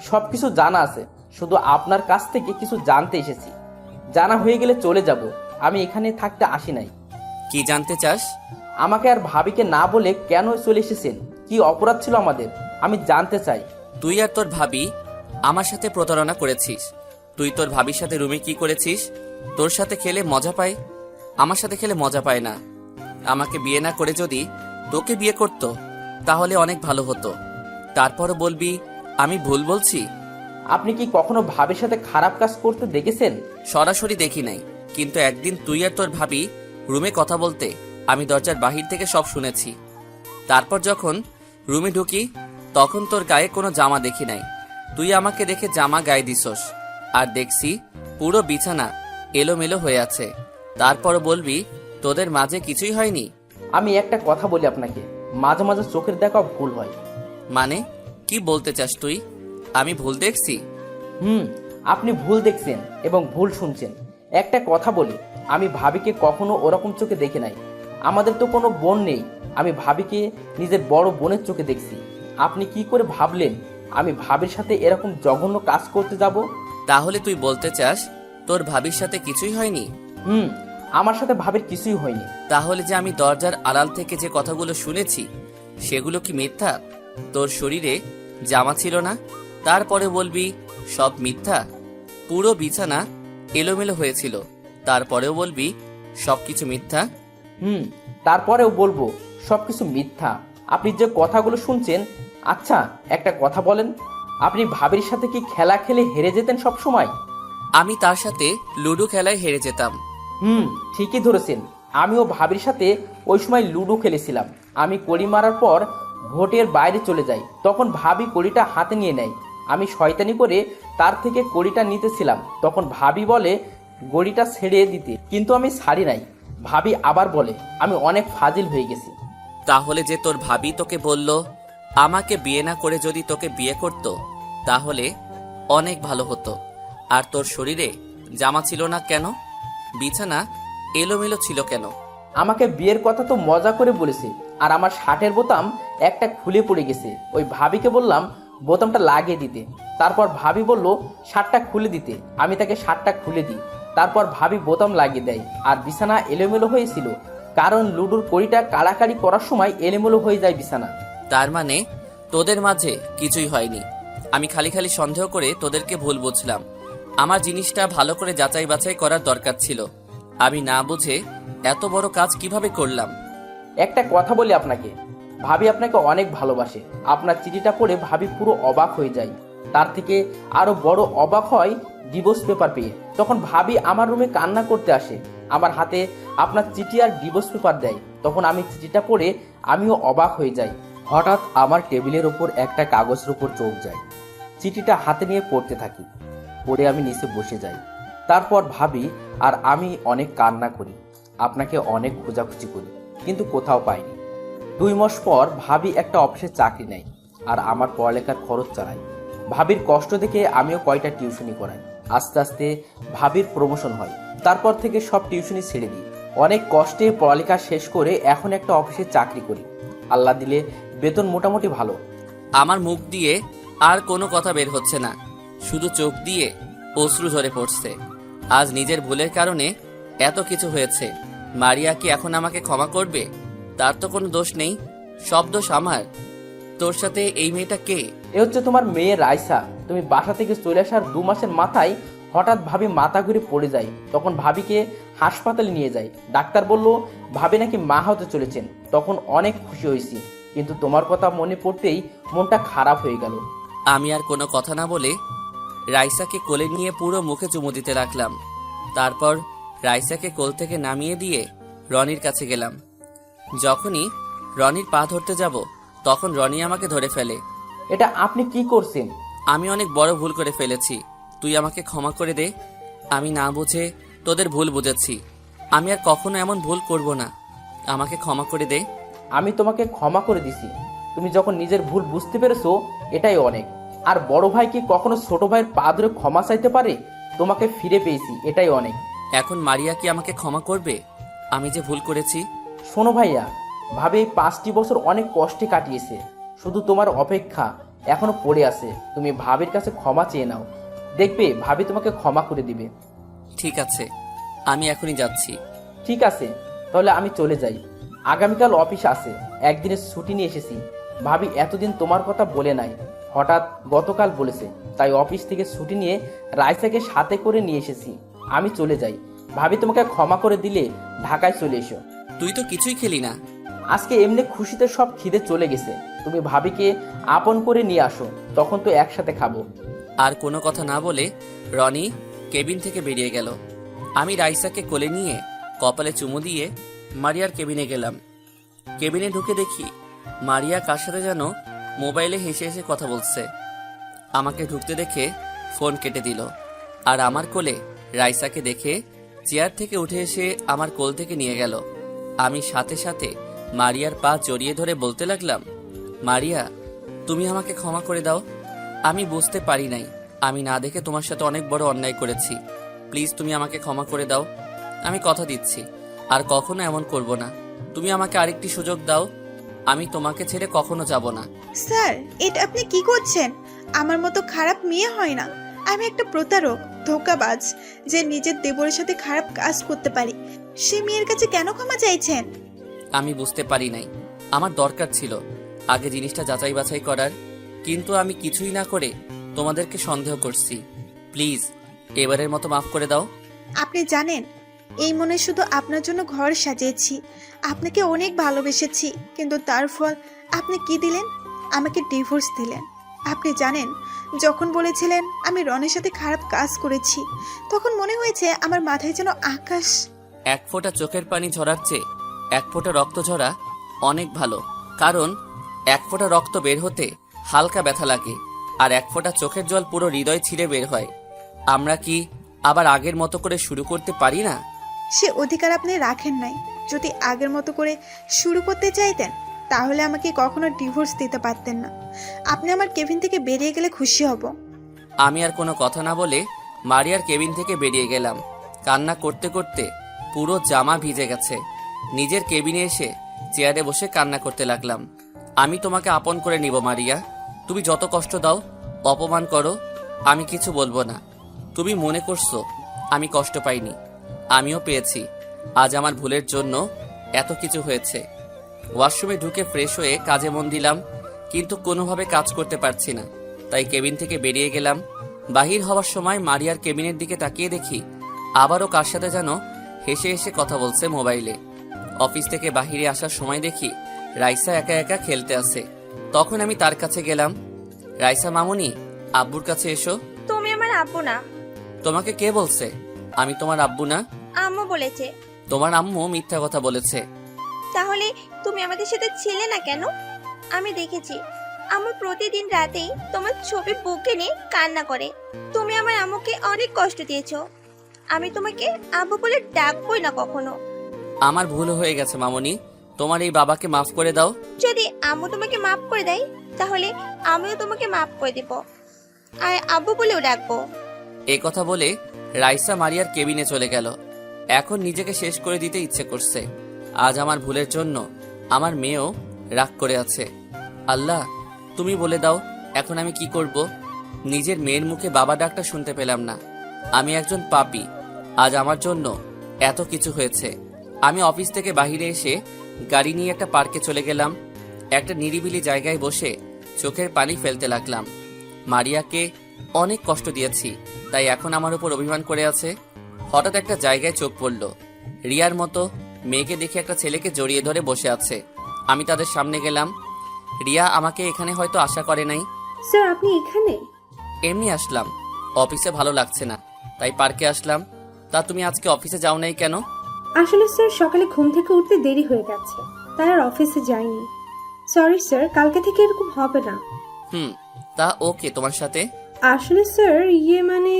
সবকিছু জানা আছে, শুধু আপনার কাছ থেকে কিছু জানতে এসেছি। জানা হয়ে গেলে চলে যাব। আমি এখানে থাকতে আসি নাই। কি জানতে চাস? আমাকে আর ভাবিকে না বলে কেন চলে এসেছেন? কি অপরাধ ছিল আমাদের? আমি জানতে চাই। তুই আর তোর ভাবি আমার সাথে প্রতারণা করেছিস। তুই তোর ভাবির সাথে রুমে কি করেছিস? তোর সাথে খেলে মজা পায়, আমার সাথে খেলে মজা পায় না। আমাকে বিয়ে না করে যদি তোকে বিয়ে করতো তাহলে অনেক ভালো হতো। তারপরও বলবি আমি ভুল বলছি? আপনি কি কখনো ভাবির সাথে খারাপ কাজ করতে দেখেছেন? সরাসরি দেখি নাই, কিন্তু একদিন তুই আর তোর ভাবি রুমে কথা বলতে আমি দরজার বাহির থেকে সব শুনেছি। তারপর যখন রুমে ঢুকি তখন তোর গায়ে কোনো জামা দেখি নাই। তুই আমাকে দেখে জামা গায়ে দিছস, আর দেখছি পুরো বিছানা এলোমেলো হয়ে আছে। তারপর বলবি তোদের মাঝে কিছুই হয়নি? আমি একটা কথা বলি আপনাকে, মাঝে মাঝে চোখের দেখা ভুল হয়। মানে কি বলতে চাস তুই? আমি ভুল দেখছি? আপনি ভুল দেখছেন এবং ভুল শুনছেন। একটা কথা বলি, আমি ভাবিকে কখনো ওরকম চোখে দেখি নাই। আমাদের তো কোনো বোন নেই। আমি ভাবিকে নিজের বড় বোনের চোখে দেখছি। আপনি কি করে ভাবলেন আমি ভাবির সাথে এরকম জঘন্য কাজ করতে যাব? তাহলে তুই বলতে চাস তোর ভাবির সাথে কিছুই হয়নি? আমার সাথে ভাবির কিছুই হয়নি। তাহলে যে আমি দরজার আড়াল থেকে যে কথাগুলো শুনেছি সেগুলো কি মিথ্যা? তোর শরীরে জামা ছিল না, তারপরে বলবি সব মিথ্যা? পুরো বিছানা এলোমেলো হয়েছিল, তারপরেও বলবি সবকিছু মিথ্যা? তারপরেও বলবো সবকিছু মিথ্যা। আপনি যে কথাগুলো শুনছেন। আচ্ছা একটা কথা বলেন, আপনি ভাবির সাথে কি খেলা খেলে হেরে যেতেন সব সময়? আমি তার সাথে লুডো খেলায় হেরে যেতাম। ঠিকই ধরেছেন। আমিও ভাবির সাথে ওই সময় লুডো খেলেছিলাম। আমি কড়ি মারার পর ভোটের বাইরে চলে যাই, তখন ভাবি কড়িটা হাতে নিয়ে নেয়। আমি শয়তানি করে তার থেকে কড়িটা নিতেছিলাম, তখন ভাবি বলে গড়িটা ছেড়ে দিতে, কিন্তু আমি ছাড়ি নাই। ভাবি আবার বলে আমি অনেক ফাজিল হয়ে গেছি। তাহলে যে তোর ভাবি তোকে বলল আমাকে বিয়ে না করে যদি তোকে বিয়ে করত তাহলে অনেক ভালো হতো, আর তোর শরীরে জামা ছিল না কেন? বিছানা এলোমেলো ছিল কেন? আমাকে বিয়ের কথা তো মজা করে বলেছে, আর আমার শার্টের বোতাম একটা খুলে পড়ে গেছে। ওই ভাবিকে বললাম বোতামটা লাগিয়ে দিতে, তারপর ভাবি বলল শার্টটা খুলে দিতে। আমি তাকে শার্টটা খুলে দিই, তারপর ভাবি বোতাম লাগিয়ে দেয়। আর বিছানা এলোমেলো হয়েছিল, কারণ লুডোর কড়িটা কাড়াকাড়ি করার সময় এলোমেলো হয়ে যায় বিছানা। তার মানে তোদের মাঝে কিছুই হয়নি। আমি খালি খালি সন্দেহ করে তোদেরকে ভুল বুঝলাম। আমার জিনিসটা ভালো করে যাচাই বাছাই করার দরকার ছিল। আমি না বুঝে এত বড় কাজ কিভাবে করলাম? একটা কথা বলি আপনাকে, ভাবি আপনাকে অনেক ভালোবাসে। আপনার চিঠিটা পড়ে ভাবি পুরো অবাক হয়ে যায়। তার থেকে আরো বড় অবাক হয় ডিভোর্স পেপার পেয়ে। তখন ভাবি আমার রুমে কান্না করতে আসে, আমার হাতে আপনার চিঠি আর ডিভোর্স পেপার দেয়। তখন আমি চিঠিটা পড়ে আমিও অবাক হয়ে যাই। হঠাৎ আমার টেবিলের ওপর একটা কাগজের উপর চোখ যায়। চিঠিটা হাতে নিয়ে পড়তে থাকি, পড়ে আমি নিচে বসে যাই। তারপর ভাবি আর আমি অনেক কান্না করি, আপনাকে অনেক খোঁজাখুঁজি করি, কিন্তু কোথাও পাইনি। 2 মাস পর ভাবি একটা অফিসে চাকরি নেয় আর আমার পড়ালেখার খরচ চালায়। ভাবির কষ্ট দেখে আমিও কয়টা টিউশনি করাই। আস্তে আস্তে ভাবির প্রমোশন হয়। তারপর থেকে সব টিউশনি ছেড়ে দিই। অনেক কষ্টে পড়ালেখা শেষ করে এখন একটা অফিসে চাকরি করি। আল্লাহ দিলে বেতন মোটামুটি ভালো। আমার মুখ দিয়ে আর কোনো কথা বের হচ্ছে না, শুধু চোখ দিয়ে অশ্রু ঝরে পড়ছে। আজ নিজের ভুলের কারণে এত কিছু হয়েছে। মারিয়া কি এখন আমাকে ক্ষমা করবে? তার তো কোনো দোষ নেই, সব দোষ আমার। তোর সাথে এই মেয়েটা কে? এ হচ্ছে তোমার মেয়ে রাইসা। তুমি বাসা থেকে চলে আসার 2 মাসের মাথায় হঠাৎ ভাবি মাথা ঘুরে পড়ে যায়। তখন ভাবিকে হাসপাতালে নিয়ে যায়। ডাক্তার বলল ভাবি নাকি মা হতে চলেছেন। তখন অনেক খুশি হয়েছি, কিন্তু তোমার কথা মনে পড়তেই মনটা খারাপ হয়ে গেল। আমি আর কোনো কথা না বলে রাইসাকে কোলে নিয়ে পুরো মুখে চুমু দিতে লাগলাম। তারপর রাইসাকে কোল থেকে নামিয়ে দিয়ে রনির কাছে গেলাম। যখনই রনির পা ধরতে যাব তখন রনি আমাকে ধরে ফেলে। এটা আপনি কি করছেন? আমি অনেক বড় ভুল করে ফেলেছি, তুই আমাকে ক্ষমা করে দে। আমি না বুঝে তোদের ভুল বুঝেছি, আমি আর কখনো এমন ভুল করব না, আমাকে ক্ষমা করে দে। আমি তোমাকে ক্ষমা করে দিছি। তুমি যখন নিজের ভুল বুঝতে পেরেছো এটাই অনেক। আর বড় ভাই কি কখনো ছোট ভাইয়ের পা ধরে ক্ষমা চাইতে পারে? তোমাকে ফিরে পেয়েছি, এটাই অনেক। এখন মারিয়া কি আমাকে ক্ষমা করবে আমি যে ভুল করেছি? শোনো ভাইয়া, ভাবি এই 5টি বছর অনেক কষ্টে কাটিয়েছে। শুধু তোমার অপেক্ষা এখনো পড়ে আছে। তুমি ভাবির কাছে ক্ষমা চেয়ে নাও, দেখবে ভাবি তোমাকে ক্ষমা করে দিবে। ঠিক আছে, আমি এখনই যাচ্ছি। ঠিক আছে, তাহলে আমি চলে যাই। আগামীকাল অফিস আছে, একদিনের ছুটি নিয়ে এসেছি। ভাবি এতদিন তোমার কথা বলে নাই, হঠাৎ গতকাল বলেছে, তাই অফিস থেকে ছুটি নিয়ে রাইসাকে সাথে করে নিয়ে এসেছি। আমি চলে যাই। ভাবি তোমাকে ক্ষমা করে দিলে ঢাকায় চলে এসো। তুই তো কিছুই খেলি না। আজকে এমনি খুশিতে সব খিদে চলে গেছে। তুমি ভাবিকে আপন করে নিয়ে আসো, তখন তো একসাথে খাবো। আর কোনো কথা না বলে রনি কেবিন থেকে বেরিয়ে গেল। আমি রাইসাকে কোলে নিয়ে কপালে চুমু দিয়ে মারিয়ার কেবিনে গেলাম। কেবিনে ঢুকে দেখি মারিয়া কার সাথে যেন মোবাইলে হেসে হেসে কথা বলছে। আমাকে ঢুকতে দেখে ফোন কেটে দিল আর আমার কোলে রাইসাকে দেখে চেয়ার থেকে উঠে এসে আমার কোল থেকে নিয়ে গেল। আমি সাথে সাথে মারিয়ার পা জড়িয়ে ধরে বলতে লাগলাম, মারিয়া, তুমি আমাকে ক্ষমা করে দাও। আমি বুঝতে পারি নাই, আমি না দেখে তোমার সাথে অনেক বড় অন্যায় করেছি। প্লিজ তুমি আমাকে ক্ষমা করে দাও। আমি কথা দিচ্ছি আর কখনো এমন করব না। তুমি আমাকে আরেকটি সুযোগ দাও, আমি তোমাকে ছেড়ে কখনো যাব না। স্যার, এটা আপনি কি করছেন? আমার মতো খারাপ মেয়ে হয় না। আমি একটা প্রতারক, ধোঁকাবাজ, যে নিজের দেবরের সাথে খারাপ কাজ করতে পারি। সে মেয়ের কাছে কেন ক্ষমা চাইছেন? আমি বুঝতে পারি নাই, আমার দরকার ছিল আগে জিনিসটা যাচাই বাছাই করার, কিন্তু আমি কিছুই না করে তোমাদেরকে সন্দেহ করছি। প্লিজ এবারের মতো মাফ করে দাও। আপনি জানেন, এই মনে শুধু আপনার জন্য ঘর সাজিয়েছি, আপনাকে অনেক ভালোবেসেছি, কিন্তু তার ফল আপনি কি দিলেন? আমাকে ডিভোর্স দিলেন। আপনি জানেন, যখন বলেছিলেন আমি রনের সাথে খারাপ কাজ করেছি, তখন মনে হয়েছে আমার মাথায় যেন আকাশ। এক ফোঁটা চোখের পানি ঝরার চেয়ে এক ফোঁটা রক্ত ঝরা অনেক ভালো, কারণ এক ফোঁটা রক্ত বের হতে হালকা ব্যথা লাগে, আর এক ফোঁটা চোখের জল পুরো হৃদয় ছিঁড়ে বের হয়। আমরা কি আবার আগের মতো করে শুরু করতে পারি না? সে অধিকার আপনি রাখেন নাই। যদি আগের মতো করে শুরু করতে চাইতেন তাহলে আমাকে কখনো ডিভোর্স দিতে পারতেন না। আপনি আমার কেবিন থেকে বেরিয়ে গেলে খুশি হব। আমি আর কোনো কথা না বলে মারিয়ার কেবিন থেকে বেরিয়ে গেলাম। কান্না করতে করতে পুরো জামা ভিজে গেছে। নিজের কেবিনে এসে চেয়ারে বসে কান্না করতে লাগলাম। আমি তোমাকে আপন করে নিব মারিয়া, তুমি যত কষ্ট দাও, অপমান করো, আমি কিছু বলবো না। তুমি মনে করছো আমি কষ্ট পাইনি, আমিও পেয়েছি। আজ আমার ভুলের জন্য এত কিছু হয়েছে। ওয়াশরুমে ঢুকে ফ্রেশ হয়ে কাজে মন দিলাম, কিন্তু কোনোভাবে কাজ করতে পারছি না, তাই কেবিন থেকে বেরিয়ে গেলাম। বাহির হওয়ার সময় মারিয়ার কেবিনের দিকে তাকিয়ে দেখি আবারও কার সাথে যেন হেসে হেসে কথা বলছে মোবাইলে। অফিস থেকে বাহিরে আসার সময় দেখি রাইসা একা একা খেলতে আছে। তখন আমি তার কাছে গেলাম। রাইসা মামুনি, আব্বুর কাছে এসো। তুমি আমার আব্বু না। তোমাকে কে বলছে আমি তোমার আব্বু না? আম্মু বলেছে। তোমার আম্মু মিথ্যা কথা বলেছে। তাহলে তুমি আমাদের সাথে ছিলে না কেন? আমি দেখেছি আম্মু প্রতিদিন রাতেই তোমার ছবি বুকে নিয়ে কান্না করে। তুমি আমার আম্মুকে অনেক কষ্ট দিয়েছো। আমি তোমাকে আব্বু বলে ডাকবই না কখনো। আমার ভুল হয়ে গেছে মামনি, তোমার এই বাবাকে মাফ করে দাও। যদি আম্মু তোমাকে মাফ করে দেয় তাহলে আমিও তোমাকে মাফ করে দিব আর আব্বু বলেও ডাকবো। এই কথা বলে রাইসা মারিয়ার কেবিনে চলে গেল। এখন নিজেকে শেষ করে দিতে ইচ্ছে করছে। আজ আমার ভুলের জন্য আমার মেয়েও রাগ করে আছে। আল্লাহ, তুমি বলে দাও এখন আমি কি করব? নিজের মেয়ের মুখে বাবা ডাকটা শুনতে পেলাম না। আমি একজন পাপী। আজ আমার জন্য এত কিছু হয়েছে। আমি অফিস থেকে বাইরে এসে গাড়ি নিয়ে একটা পার্কে চলে গেলাম। একটা নিরিবিলি জায়গায় বসে চোখের পানি ফেলতে লাগলাম। মারিয়াকে অনেক কষ্ট দিয়েছি, তাই এখন আমার উপর অভিমান করে আছে। হঠাৎ একটা জায়গায় চোখ পড়ল। রিয়ার মতো মেয়েকে দেখে একটা ছেলেকে জড়িয়ে ধরে বসে আছে। আমি তাদের সামনে গেলাম। রিয়া আমাকে এখানে হয়তো আশা করে নাই। স্যার আপনি এখানে? এমনি আসলাম, অফিসে ভালো লাগছে না, তাই পার্কে আসলাম। তা তুমি আজকে অফিসে যাও নাই কেন? আসলে স্যার সকালে ঘুম থেকে উঠতে দেরি হয়ে গেছে, তাই আর অফিসে যাইনি। সরি স্যার, কালকে থেকে এরকম হবে না। তা ওকে তোমার সাথে? আসলে স্যার মানে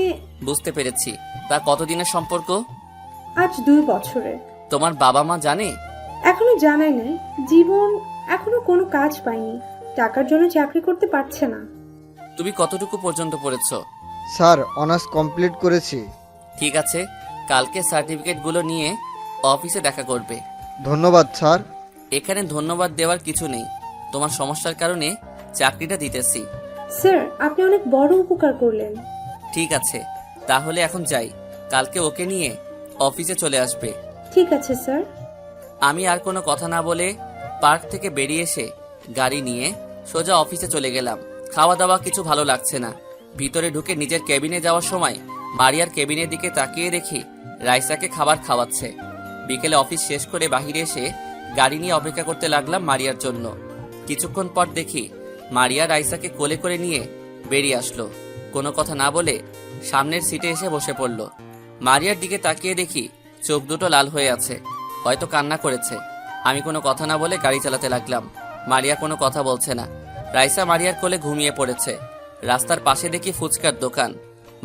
বুঝতে পেরেছি। তা কতদিনের সম্পর্ক? আজ 2 বছরের। তোমার বাবা মা জানে? এখনো জানাই নাই। জীবন এখনো কোনো কাজ পায়নি, টাকার জন্য চাকরি করতে পারছে না। তুমি কতটুকু পর্যন্ত পড়েছো? স্যার অনার্স কমপ্লিট করেছি। ঠিক আছে, কালকে সার্টিফিকেটগুলো নিয়ে অফিসে দেখা করবে। ধন্যবাদ স্যার। এখানে ধন্যবাদ দেওয়ার কিছু নেই, তোমার সমস্যার কারণে চাকরিটা দিতেছি। স্যার আপনি অনেক বড় উপকার করলেন। ঠিক আছে, তাহলে এখন যাই। কালকে ওকে নিয়ে অফিসে চলে আসবে। ঠিক আছে স্যার। আমি আর কোনো কথা না বলে পার্ক থেকে বেরিয়ে এসে গাড়ি নিয়ে সোজা অফিসে চলে গেলাম। খাওয়া দাওয়া কিছু ভালো লাগছে না। ভিতরে ঢুকে নিজের কেবিনে যাওয়ার সময় মারিয়ার কেবিনের দিকে তাকিয়ে দেখি রাইসাকে খাবার খাওয়াচ্ছে। বিকেলে অফিস শেষ করে বাহিরে এসে গাড়ি নিয়ে অপেক্ষা করতে লাগলাম মারিয়ার জন্য। কিছুক্ষণ পর দেখি মারিয়া রাইসাকে কোলে করে নিয়ে বেরিয়ে আসলো। কোনো কথা না বলে সামনের সিটে এসে বসে পড়ল। মারিয়ার দিকে তাকিয়ে দেখি চোখ দুটো লাল হয়ে আছে, হয়তো কান্না করেছে। আমি কোনো কথা না বলে গাড়ি চালাতে লাগলাম। মারিয়া কোনো কথা বলছে না। রাইসা মারিয়ার কোলে ঘুমিয়ে পড়েছে। রাস্তার পাশে দেখি ফুচকার দোকান।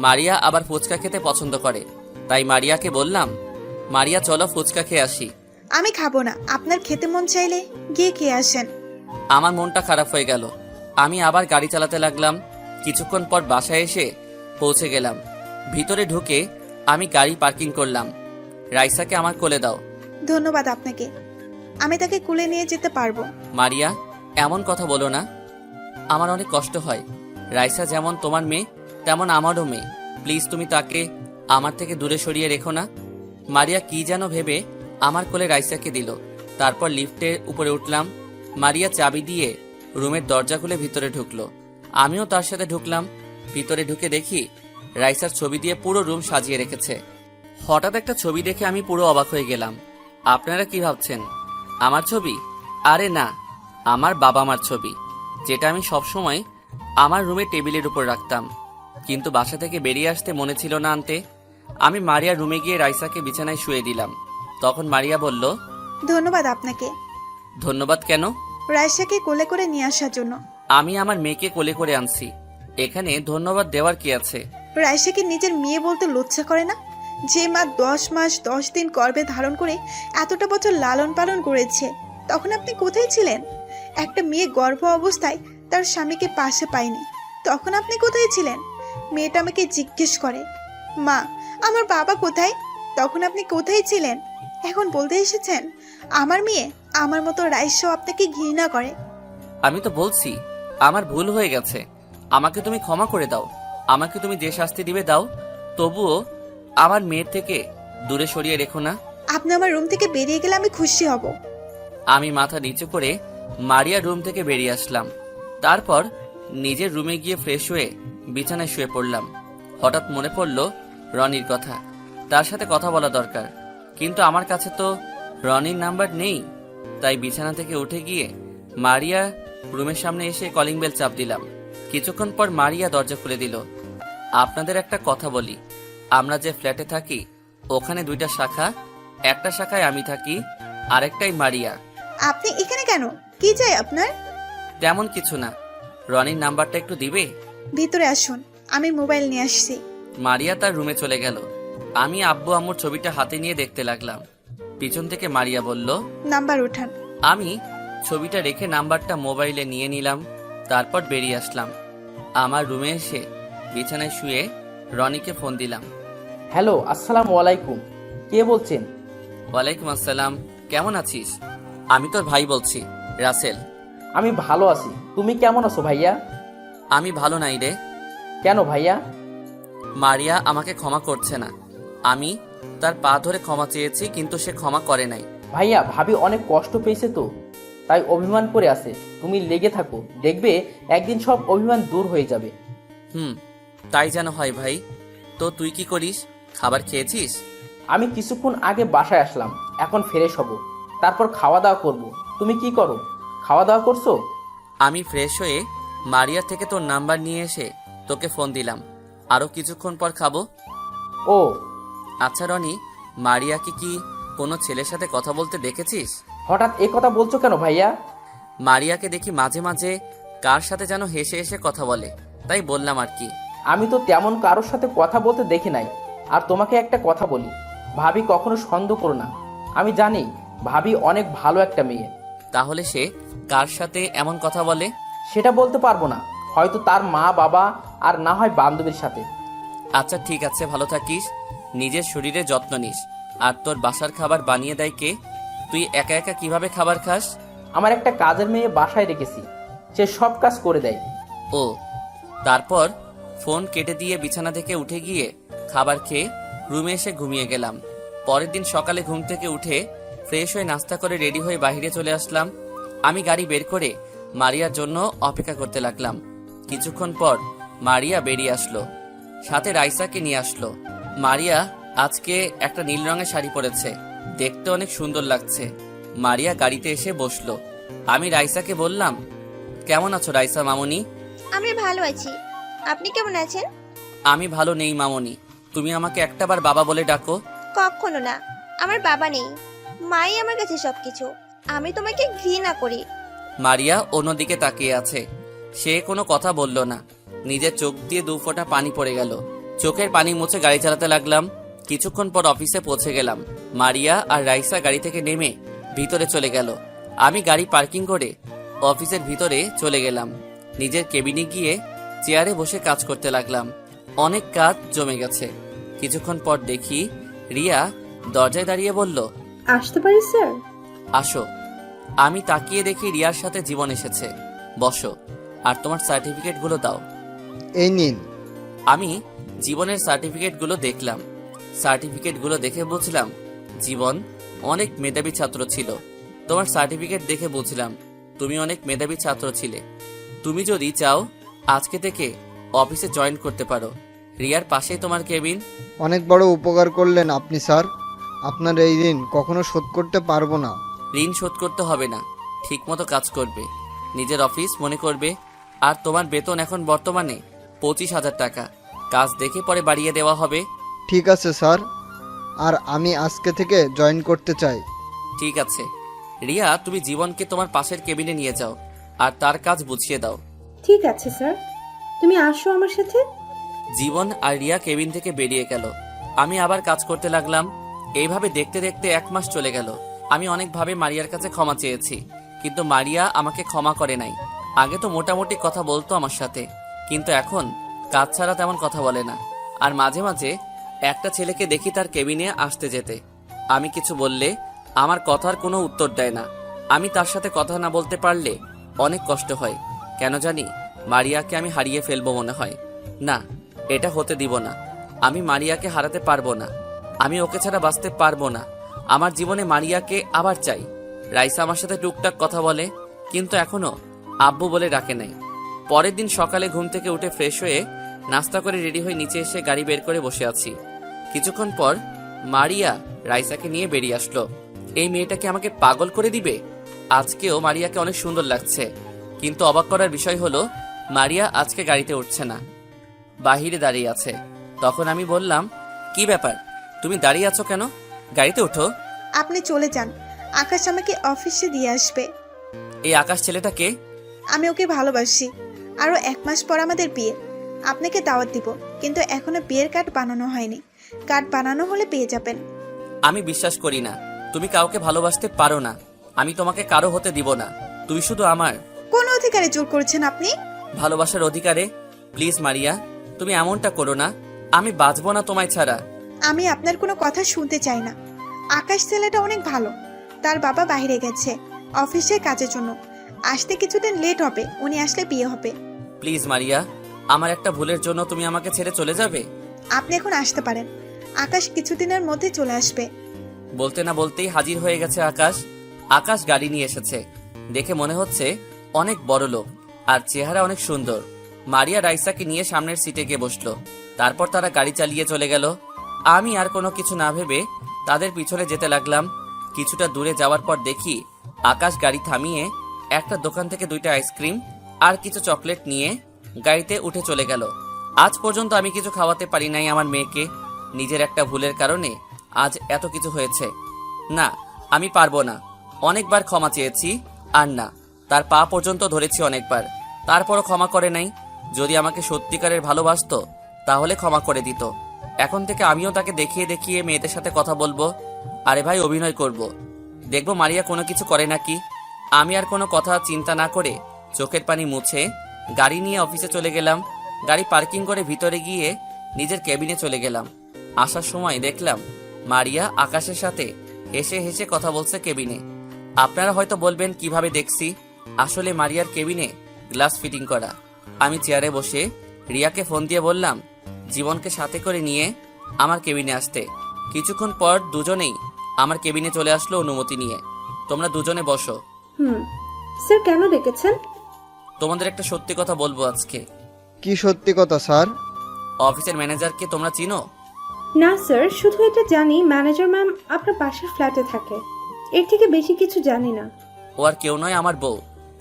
মারিয়া আবার ফুচকা খেতে পছন্দ করে, তাই মারিয়াকে বললাম, মারিয়া চলো ফুচকা খেয়ে আসি। আমি খাবো না, আপনার খেতে মন চাইলে গিয়ে খেয়ে আসেন। আমার মনটা খারাপ হয়ে গেল। আমি আবার গাড়ি চালাতে লাগলাম। কিছুক্ষণ পর বাসায় এসে পৌঁছে গেলাম। ভিতরে ঢুকে আমি গাড়ি পার্কিং করলাম। রাইসাকে আমার কোলে দাও। ধন্যবাদ আপনাকে, আমি তাকে কুলে নিয়ে যেতে পারবো। মারিয়া, এমন কথা বলো না, আমার অনেক কষ্ট হয়। রাইসা যেমন তোমার মেয়ে তেমন আমারও মেয়ে। প্লিজ তুমি তাকে আমার থেকে দূরে সরিয়ে রেখো না। মারিয়া কি যেন ভেবে আমার কোলে রাইসাকে দিল। তারপর লিফটের উপরে উঠলাম। মারিয়া চাবি দিয়ে রুমের দরজা খুলে ভিতরে ঢুকলো। আমিও তার সাথে ঢুকলাম। ভিতরে ঢুকে দেখি রাইসার ছবি দিয়ে পুরো রুম সাজিয়ে রেখেছে। হঠাৎ একটা ছবি দেখে আমি পুরো অবাক হয়ে গেলাম। আপনারা কি ভাবছেন, আমার ছবি? আরে না, আমার বাবা মার ছবি, যেটা আমি সবসময় আমার রুমের টেবিলের উপর রাখতাম। কিন্তু বাসা থেকে বেরিয়ে আসতে মনে ছিল না আনতে। আমি মারিয়ার রুমে গিয়ে রাইসাকে বিছানায় শুয়ে দিলাম। তখন মারিয়া বলল, ধন্যবাদ আপনাকে। ধন্যবাদ কেন? রাইসাকে কোলে করে নিয়ে আসার জন্য। আমি আমার মেয়েকে কোলে করে আনছি, এখানে ধন্যবাদ দেওয়ার কি আছে? রাইসাকে নিজের মেয়ে বলতে লজ্জা করে না? যে মা 10 মাস 10 দিন গর্ভে ধারণ করে এতটা বছর লালন পালন করেছে, তখন আপনি কোথায় ছিলেন? একটা মেয়ে গর্ভ অবস্থায় তার স্বামীকে পাশে পায়নি, তখন আপনি কোথায় ছিলেন? মেয়েটা আমাকে জিজ্ঞেস করে, মা আমার বাবা কোথায়? তখন আপনি কোথায় ছিলেন? এখন বলতে এসেছেন আমার মেয়ে আমার মতো রাইসাও আপনাকে ঘৃণা করে। আমি তো বলছি আমার ভুল হয়ে গেছে, আমাকে তুমি ক্ষমা করে দাও। আমাকে তুমি যে শাস্তি দিবে দাও, তবুও আমার মেয়ের থেকে দূরে সরিয়ে রেখো না। আপনি আমার রুম থেকে বেরিয়ে গেলে আমি খুশি হব। আমি মাথা নিচু করে মারিয়ার রুম থেকে বেরিয়ে আসলাম। তারপর নিজের রুমে গিয়ে ফ্রেশ হয়ে বিছানায় শুয়ে পড়লাম। হঠাৎ মনে পড়ল রনির কথা, তার সাথে কথা বলা দরকার। কিন্তু আমার কাছে তো রনির নাম্বার নেই। তাই বিছানা থেকে উঠে গিয়ে মারিয়া রুমের সামনে এসে কলিং বেল চাপ দিলাম। কিছুক্ষণ পর মারিয়া দরজা খুলে দিল। আপনাদের একটা কথা বলি, আমরা যে ফ্ল্যাটে থাকি ওখানে 2টা শাখা, একটা শাখায় আমি থাকি, আরেকটাই মারিয়া। আপনি এখানে কেন? কি চাই আপনার? তেমন কিছু না, রনির নাম্বারটা একটু দিবে? ভিতরে আসুন, আমি মোবাইল নিয়ে আসছি। মারিয়া তার রুমে চলে গেল। আমি আব্বু আম্মুর ছবিটা হাতে নিয়ে দেখতে লাগলাম। পিছন থেকে মারিয়া বলল, নাম্বার উঠান। আমি ছবিটা রেখে নাম্বারটা মোবাইলে নিয়ে নিলাম। তারপর বেরিয়ে আসলাম। আমার রুমে এসে বিছানায় শুয়ে রনিকে ফোন দিলাম। হ্যালো, আসসালামু আলাইকুম। কে বলছেন? ওয়ালাইকুম আসসালাম, কেমন আছিস? আমি তোর ভাই বলছি, রাসেল। আমি ভালো আছি, তুমি কেমন আছো ভাইয়া? আমি ভালো নাই রে। কেন ভাইয়া? মারিয়া আমাকে ক্ষমা করছে না। আমি তার পা ধরে ক্ষমা চেয়েছি, কিন্তু সে ক্ষমা করে নাই। ভাইয়া, ভাবি অনেক কষ্ট পেয়েছে তো, তাই অভিমান করে আছে। তুমি লেগে থাকো, দেখবে একদিন সব অভিমান দূর হয়ে যাবে। তাই যেন হয় ভাই। তো তুই কি করিস? খাবার খেয়েছিস? আমি কিছুক্ষণ আগে বাসায় আসলাম, এখন ফ্রেশ হব, তারপর খাওয়া দাওয়া করব। তুমি কি করো? খাওয়া দাওয়া করছো? আমি ফ্রেশ হয়ে মারিয়া থেকে তোর নাম্বার নিয়ে এসে তোকে ফোন দিলাম। আরো কিছুক্ষণ পর খাবো। ও আচ্ছা রনি, মারিয়াকে কি কোনো ছেলের সাথে কথা বলতে দেখেছিস? হঠাৎ এ কথা বলছো কেন ভাইয়া? মারিয়াকে দেখি মাঝে মাঝে কার সাথে যেন হেসে হেসে কথা বলে, তাই বললাম আর কি। আমি তো তেমন কারোর সাথে কথা বলতে দেখি নাই। আর তোমাকে একটা কথা বলি, ভাবি কখনো সন্দেহ করো না। আমি জানি ভাবি অনেক ভালো একটা মেয়ে। তাহলে সে কার সাথে এমন কথা বলে? সেটা বলতে পারবো না, হয়তো তার মা বাবা, আর না হয় বান্ধবীর সাথে। আচ্ছা ঠিক আছে, ভালো থাকিস, নিজের শরীরে যত্ন নিস। আর তোর বাসার খাবার বানিয়ে দেয় কে? তুই একা একা কিভাবে খাবার খাস? আমার একটা কাজের মেয়ে বাসায় রেখেছি, সে সব কাজ করে দেয়। ও, তারপর ফোন কেটে দিয়ে বিছানা থেকে উঠে গিয়ে খাবার খেয়ে রুমে এসে ঘুমিয়ে গেলাম। পরের দিন সকালে ঘুম থেকে উঠে ফ্রেশ হয়ে নাস্তা করে রেডি হয়ে বাইরে চলে আসলাম। আমি গাড়ি বের করে মারিয়ার জন্য অপেক্ষা করতে লাগলাম। কিছুক্ষণ পর মারিয়া বেরিয়ে আসলো, সাথে রাইসাকে নিয়ে আসলো। মারিয়া আজকে একটা নীল রঙের শাড়ি পরেছে, দেখতে অনেক সুন্দর লাগছে। মারিয়া গাড়িতে এসে বসলো। আমি রাইসাকে বললাম, কেমন আছো রাইসা মামনি? আমি ভালো আছি, আপনি কেমন আছেন? আমি ভালো নেই মামনি, তুমি আমাকে একটাবার বাবা বলে ডাকো। কখনো না, আমার বাবা নেই, মাই আমার কাছে সবকিছু। আমি তোমাকে ঘৃণা করি। মারিয়া অন্যদিকে তাকিয়ে আছে, সে কোনো কথা বলল না। নিজের চোখ দিয়ে 2 ফোঁটা পানি পড়ে গেল। চোখের পানি মুছে গাড়ি চালাতে লাগলাম। কিছুক্ষণ পর অফিসে পৌঁছে গেলাম। মারিয়া আর রাইসা গাড়ি থেকে নেমে ভিতরে চলে গেল। আমি গাড়ি পার্কিং করে অফিসের ভিতরে চলে গেলাম। নিজের কেবিনে গিয়ে চেয়ারে বসে কাজ করতে লাগলাম। অনেক কাজ জমে গেছে। কিছুক্ষণ পর দেখি রিয়া দরজায় দাঁড়িয়ে বলল, আসতে পারি স্যার? আসো। আমি তাকিয়ে দেখি রিয়ার সাথে জীবন এসেছে। বসো, আর তোমার সার্টিফিকেটগুলো দাও। এই নিন। আমি জীবনের সার্টিফিকেটগুলো দেখলাম। সার্টিফিকেটগুলো দেখে বুঝলাম জীবন অনেক মেধাবী ছাত্র ছিল। তোমার সার্টিফিকেট দেখে বুঝলাম তুমি অনেক মেধাবী ছাত্র ছিলে। তুমি যদি চাও আজকে থেকে অফিসে জয়েন করতে পারো। রিয়ার পাশেই তোমার কেবিন। অনেক বড় উপকার করলেন আপনি স্যার, আপনার এই ঋণ কখনো শোধ করতে পারবো না। ঋণ শোধ করতে হবে না, ঠিকমতো কাজ করবে, নিজের অফিস মনে করবে। আর তোমার বেতন এখন বর্তমানে 25,000 টাকা। কাজ দেখে পরে বাড়িয়ে দেওয়া হবে। ঠিক আছে স্যার, আর আমি আজকে থেকে জয়েন করতে চাই। ঠিক আছে রিয়া, তুমি জীবনকে তোমার পাশের কেবিনে নিয়ে যাও আর তার কাজ বুঝিয়ে দাও। ঠিক আছে স্যার, তুমি আসো আমার সাথে। জীবন আর রিয়া কেবিন থেকে বেরিয়ে গেল। আমি আবার কাজ করতে লাগলাম। এইভাবে দেখতে দেখতে 1 মাস চলে গেল। আমি অনেকভাবে মারিয়ার কাছে ক্ষমা চেয়েছি, কিন্তু মারিয়া আমাকে ক্ষমা করে নাই। আগে তো মোটামুটি কথা বলতো আমার সাথে, কিন্তু এখন কাজ ছাড়া তেমন কথা বলে না। আর মাঝে মাঝে একটা ছেলেকে দেখি তার কেবিনে আসতে যেতে। আমি কিছু বললে আমার কথার কোনো উত্তর দেয় না। আমি তার সাথে কথা না বলতে পারলে অনেক কষ্ট হয়। কেন জানি মারিয়াকে আমি হারিয়ে ফেলবো মনে হয়। না, এটা হতে দিব না। আমি মারিয়াকে হারাতে পারবো না। আমি ওকে ছাড়া বাঁচতে পারবো না। আমার জীবনে মারিয়াকে আবার চাই। রাইসা আমার সাথে টুকটাক কথা বলে, কিন্তু এখনো আব্বু বলে ডাকে নাই। পরের দিন সকালে ঘুম থেকে উঠে ফ্রেশ হয়ে নাস্তা করে রেডি হয়ে নিচে এসে গাড়ি বের করে বসে আছি। কিছুক্ষণ পর মারিয়া রাইসাকে নিয়ে বেরিয়ে আসলো। এই মেয়েটাকে আমাকে পাগল করে দিবে। আজকেও মারিয়াকে অনেক সুন্দর লাগছে, কিন্তু অবাক করার বিষয় হলো মারিয়া আজকে গাড়িতে উঠছে না, বাহিরে দাঁড়িয়ে আছে। তখন আমি বললাম, কি ব্যাপার, তুমি দাঁড়িয়ে আছো কেন? গাড়িতে ওঠো। আপনি চলে যান, আকাশ আমাকে অফিসে দিয়ে আসবে। এই আকাশ ছেলেটাকে? আমি ওকে ভালোবাসি। আরও 1 মাস পর আমাদের বিয়ে। আপনাকে দাওয়াত দিব, কিন্তু এখনো বিয়ের কার্ড বানানো হয়নি। কার্ড বানানো হলে পেয়ে যাবেন। আমি বিশ্বাস করি না তুমি কাউকে ভালোবাসতে পারো না। আমি তোমাকে কারো হতে দিব না। তুই শুধু আমার। কোন অধিকারে জোর করেছেন আপনি? ভালোবাসার অধিকারে। প্লিজ মারিয়া, তুমি এমনটা করো না। আমি বাঁচবো না তোমায় ছাড়া। আমি আপনার কোনো কথা শুনতে চাই না। আকাশ ছেলেটা অনেক ভালো। তার বাবা বাইরে গেছে অফিসের কাজের জন্য, আসতে কিছুদিন লেট হবে। উনি আসলে বিয়ে হবে। প্লিজ মারিয়া, আমার একটা ভুলের জন্য তুমি আমাকে ছেড়ে চলে যাবে? আপনি এখন আসতে পারেন, আকাশ কিছুদিনের মধ্যে চলে আসবে। বলতে না বলতেই হাজির হয়ে গেছে আকাশ। আকাশ গাড়ি নিয়ে এসেছে। দেখে মনে হচ্ছে অনেক বড় লোক, আর চেহারা অনেক সুন্দর। মারিয়া রাইসাকে নিয়ে সামনের সিটে গিয়ে বসলো। তারপর তারা গাড়ি চালিয়ে চলে গেল। আমি আর কোনো কিছু না ভেবে তাদের পিছনে যেতে লাগলাম। কিছুটা দূরে যাওয়ার পর দেখি আকাশ গাড়ি থামিয়ে একটা দোকান থেকে 2টা আইসক্রিম আর কিছু চকলেট নিয়ে গাড়িতে উঠে চলে গেল। আজ পর্যন্ত আমি কিছু খাওয়াতে পারি নাই আমার মেয়েকে। নিজের একটা ভুলের কারণে আজ এত কিছু হয়েছে। না, আমি পারবো না। অনেকবার ক্ষমা চেয়েছি, আর না, তার পা পর্যন্ত ধরেছি অনেকবার, তারপরও ক্ষমা করে নাই। যদি আমাকে সত্যিকারের ভালোবাসতো তাহলে ক্ষমা করে দিত। এখন থেকে আমিও তাকে দেখিয়ে দেখিয়ে মেয়েদের সাথে কথা বলবো। আরে ভাই, অভিনয় করব। দেখবো মারিয়া কোনো কিছু করে নাকি। আমি আর কোনো কথা চিন্তা না করে চোখের পানি মুছে গাড়ি নিয়ে অফিসে চলে গেলাম। গাড়ি পার্কিং করে ভিতরে গিয়ে নিজের কেবিনে চলে গেলাম। আসার সময় দেখলাম মারিয়া আকাশের সাথে হেসে হেসে কথা বলছে কেবিনে। আপনারা হয়তো বলবেন কিভাবে দেখছি। আসলে মারিয়ার কেবিনে গ্লাস ফিটিং করা। আমি চেয়ারে বসে রিয়াকে ফোন দিয়ে বললাম জীবনকে সাথে করে নিয়ে আমার কেবিনে আসতে। কিছুক্ষণ পর দুজনেই আমার কেবিনে চলে আসলো অনুমতি নিয়ে। তোমরা দুজনে বসো। স্যার কেন ডেকেছেন? তোমাদের একটা সত্যি কথা বলবো আজকে। কি সত্যি কথা স্যার? অফিসের ম্যানেজারকে তোমরা চিনো? না স্যার, শুধু এটা জানি ম্যানেজার ম্যাম আপনার পাশের ফ্ল্যাটে থাকে। এর থেকে বেশি কিছু জানি না। ও আর কেউ নয়, আমার বউ।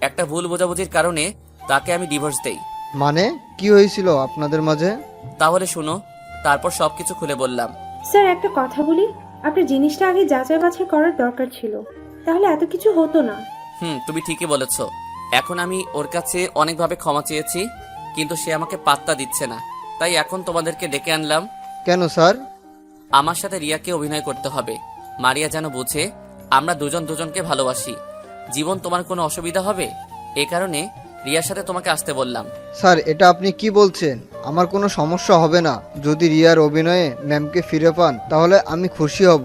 একটা ভুল বোঝাবুঝির কারণে তাকে আমি ডিভোর্স দেই। মানে কি হয়েছিল আপনাদের মাঝে? তাহলে শুনো, তারপর সবকিছু খুলে বললাম। স্যার একটা কথা বলি, আপনার জিনিসটা আগে যাচাই বাছাই করার দরকার ছিল, তাহলে এত কিছু হতো না। তুমি ঠিকই বলেছ। এখন আমি ওর কাছে অনেকভাবে ক্ষমা চেয়েছি, কিন্তু সে আমাকে পাত্তা দিচ্ছে না। তাই এখন তোমাদেরকে ডেকে আনলাম। কেন স্যার? আমার সাথে রিয়াকে অভিনয় করতে হবে। মারিয়া যেন বুঝে আমরা দুজন দুজনকে ভালোবাসি। জীবন, তোমার কোনো অসুবিধা হবে? এ কারণে রিয়ার সাথে তোমাকে আসতে বললাম। স্যার, এটা আপনি কি বলছেন? আমার কোনো সমস্যা হবে না। যদি রিয়ার অভিনয়ে ম্যামকে ফিরে পান তাহলে আমি খুশি হব।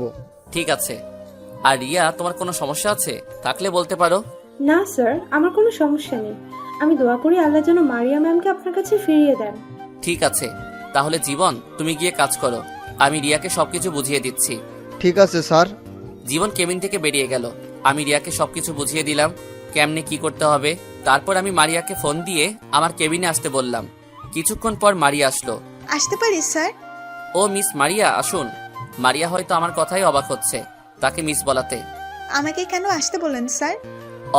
ঠিক আছে। আর রিয়া, তোমার কোনো সমস্যা আছে থাকলে বলতে পারো। না স্যার, আমার কোনো সমস্যা নেই। আমি দোয়া করি আল্লাহ যেন মারিয়া ম্যামকে আপনার কাছে ফিরিয়ে দেন। ঠিক আছে, তাহলে জীবন তুমি গিয়ে কাজ করো। আমি রিয়াকে সবকিছু বুঝিয়ে দিচ্ছি। ঠিক আছে স্যার। জীবন কেবিন থেকে বেরিয়ে গেল। আমি রিয়াকে সবকিছু বুঝিয়ে দিলাম কেমনে কি করতে হবে। তারপর আমি মারিয়াকে ফোন দিয়ে আমার কেবিনে আসতে বললাম। কিছুক্ষণ পর মারিয়া আসলো। আসতে পারি স্যার? ও মিস মারিয়া, আসুন। মারিয়া হয়তো আমার কথাই অবাক হচ্ছে তাকে মিস বলাতে। আমাকে কেন আসতে বলেন স্যার?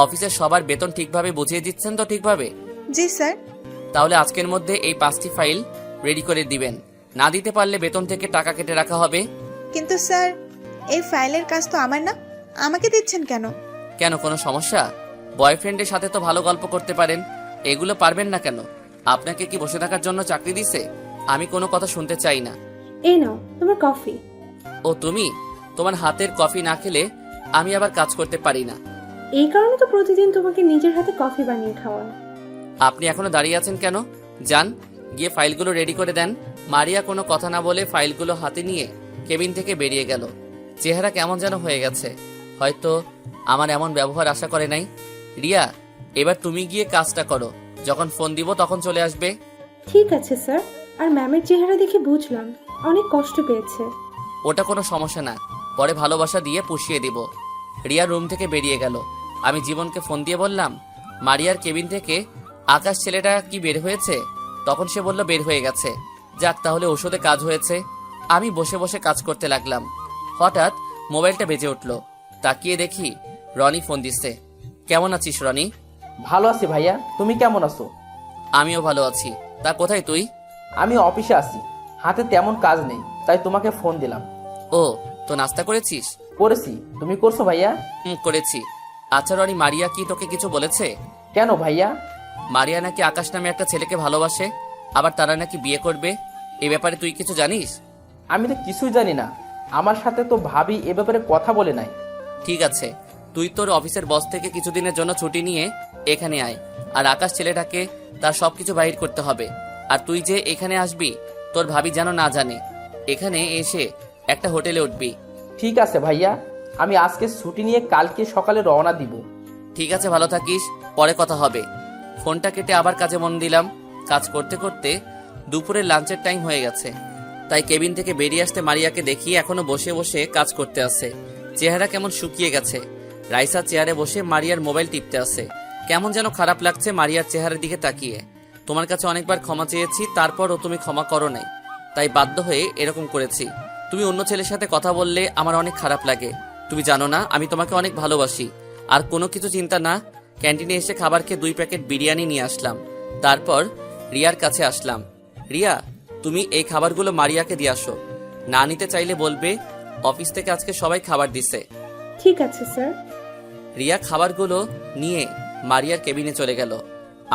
অফিসের সবার বেতন ঠিকভাবে বুঝিয়ে দিচ্ছেন তো? ঠিকভাবে। জি স্যার। তাহলে আজকের মধ্যে এই 5টি ফাইল রেডি করে দিবেন। না দিতে পারলে বেতন থেকে টাকা কেটে রাখা হবে। কিন্তু স্যার, এই ফাইলের কাজ তো আমার না, আমাকে দিচ্ছেন কেন? কেন, কোনো সমস্যা? বয়ফ্রেন্ডের সাথে তো ভালো গল্প করতে পারেন, এগুলো পারবেন না কেন? আপনাকে কি বসে থাকার জন্য চাকরি দিছে? আমি কোনো কথা শুনতে চাই না। এই নাও তোমার কফি। ও তুমি? তোমার হাতের কফি না খেলে আমি আবার কাজ করতে পারি না। এই কারণে তো প্রতিদিন তোমাকে নিজের হাতে কফি বানিয়ে খাওয়ান। আপনি এখনো দাঁড়িয়ে আছেন কেন? যান, গিয়ে ফাইলগুলো রেডি করে দেন। মারিয়া কোনো কথা না বলে ফাইলগুলো হাতে নিয়ে কেবিন থেকে বেরিয়ে গেল। চেহারা কেমন যেন হয়ে গেছে। হয়তো আমার এমন ব্যবহার আশা করে নাই। রিয়া, এবার তুমি গিয়ে কাজটা করো। যখন ফোন দিব তখন চলে আসবে। ঠিক আছে স্যার। আর ম্যামের চেহারা দেখে বুঝলাম অনেক কষ্ট পেয়েছে। ওটা কোনো সমস্যা না, পরে ভালোবাসা দিয়ে পুষিয়ে দিব। রিয়া রুম থেকে বেরিয়ে গেল। আমি জীবনকে ফোন দিয়ে বললাম, মারিয়ার কেবিন থেকে আকাশ ছেলেটা কি বের হয়েছে? তখন সে বলল বের হয়ে গেছে। যাক, তাহলে ওষুধে কাজ হয়েছে। আমি বসে বসে কাজ করতে লাগলাম। হঠাৎ মোবাইলটা বেজে উঠল। তাকিয়ে দেখি রনি ফোন দিচ্ছে। কেমন আছিস রনি? ভালো আছি ভাইয়া, তুমি কেমন আছো? আমিও ভালো আছি। তা কোথায় তুই? আমি অফিসে আছি, হাতে তেমন কাজ নেই, তাই তোমাকে ফোন দিলাম। ও, তো নাস্তা করেছিস? করেছি, তুমি করছো ভাইয়া? করেছি। আচ্ছা রনি, মারিয়া কি তোকে কিছু বলেছে? কেন ভাইয়া? মারিয়া নাকি আকাশ নামে একটা ছেলেকে ভালোবাসে, আবার তারা নাকি বিয়ে করবে। এই ব্যাপারে তুই কিছু জানিস? আমি তো কিছুই জানি না। আমার সাথে তো ভাবি এ ব্যাপারে কথা বলে নাই। ঠিক আছে, তুই তোর অফিসের বস থেকে কিছুদিনের জন্য ছুটি নিয়ে এখানে আয়। আর আকাশ ছেলেটাকে তার সবকিছু বাহির করতে হবে। আর তুই যে এখানে আসবি তোর ভাবি যেন না জানে। এখানে এসে একটা হোটেলে উঠবি। ঠিক আছে ভাইয়া, আমি আজকে ছুটি নিয়ে কালকে সকালে রওনা দিব। ঠিক আছে, ভালো থাকিস, পরে কথা হবে। ফোনটা কেটে আবার কাজে মন দিলাম। কাজ করতে করতে দুপুরের লাঞ্চের টাইম হয়ে গেছে, তাই কেবিন থেকে বেরিয়ে আসতে মারিয়াকে দেখি এখনো বসে বসে কাজ করতে আছে। চেহারা কেমন শুকিয়ে গেছে। রাইসা চেয়ারে বসে মারিয়ার মোবাইল টিপতে আছে। কেমন যেন খারাপ লাগছে মারিয়ার চেহারার দিকে তাকিয়ে। তোমার কাছে অনেকবার ক্ষমা চেয়েছি, তারপরও তুমি ক্ষমা করো নাই, তাই বাধ্য হয়ে এরকম করেছি। তুমি অন্য ছেলের সাথে কথা বললে আমার অনেক খারাপ লাগে। তুমি জানো না আমি তোমাকে অনেক ভালোবাসি। আর কোনো কিছু চিন্তা না, ক্যান্টিনে এসে খাবার খেয়ে 2 প্যাকেট বিরিয়ানি নিয়ে আসলাম। তারপর রিয়ার কাছে আসলাম। রিয়া, তুমি এই খাবারগুলো মারিয়াকে দিয়ে আসো। না নিতে চাইলে বলবে। অফিস থেকে আজকে সবাই খাবার দিছে। ঠিক আছে স্যার। রিয়া খাবারগুলো নিয়ে মারিয়ার কেবিনে চলে গেল।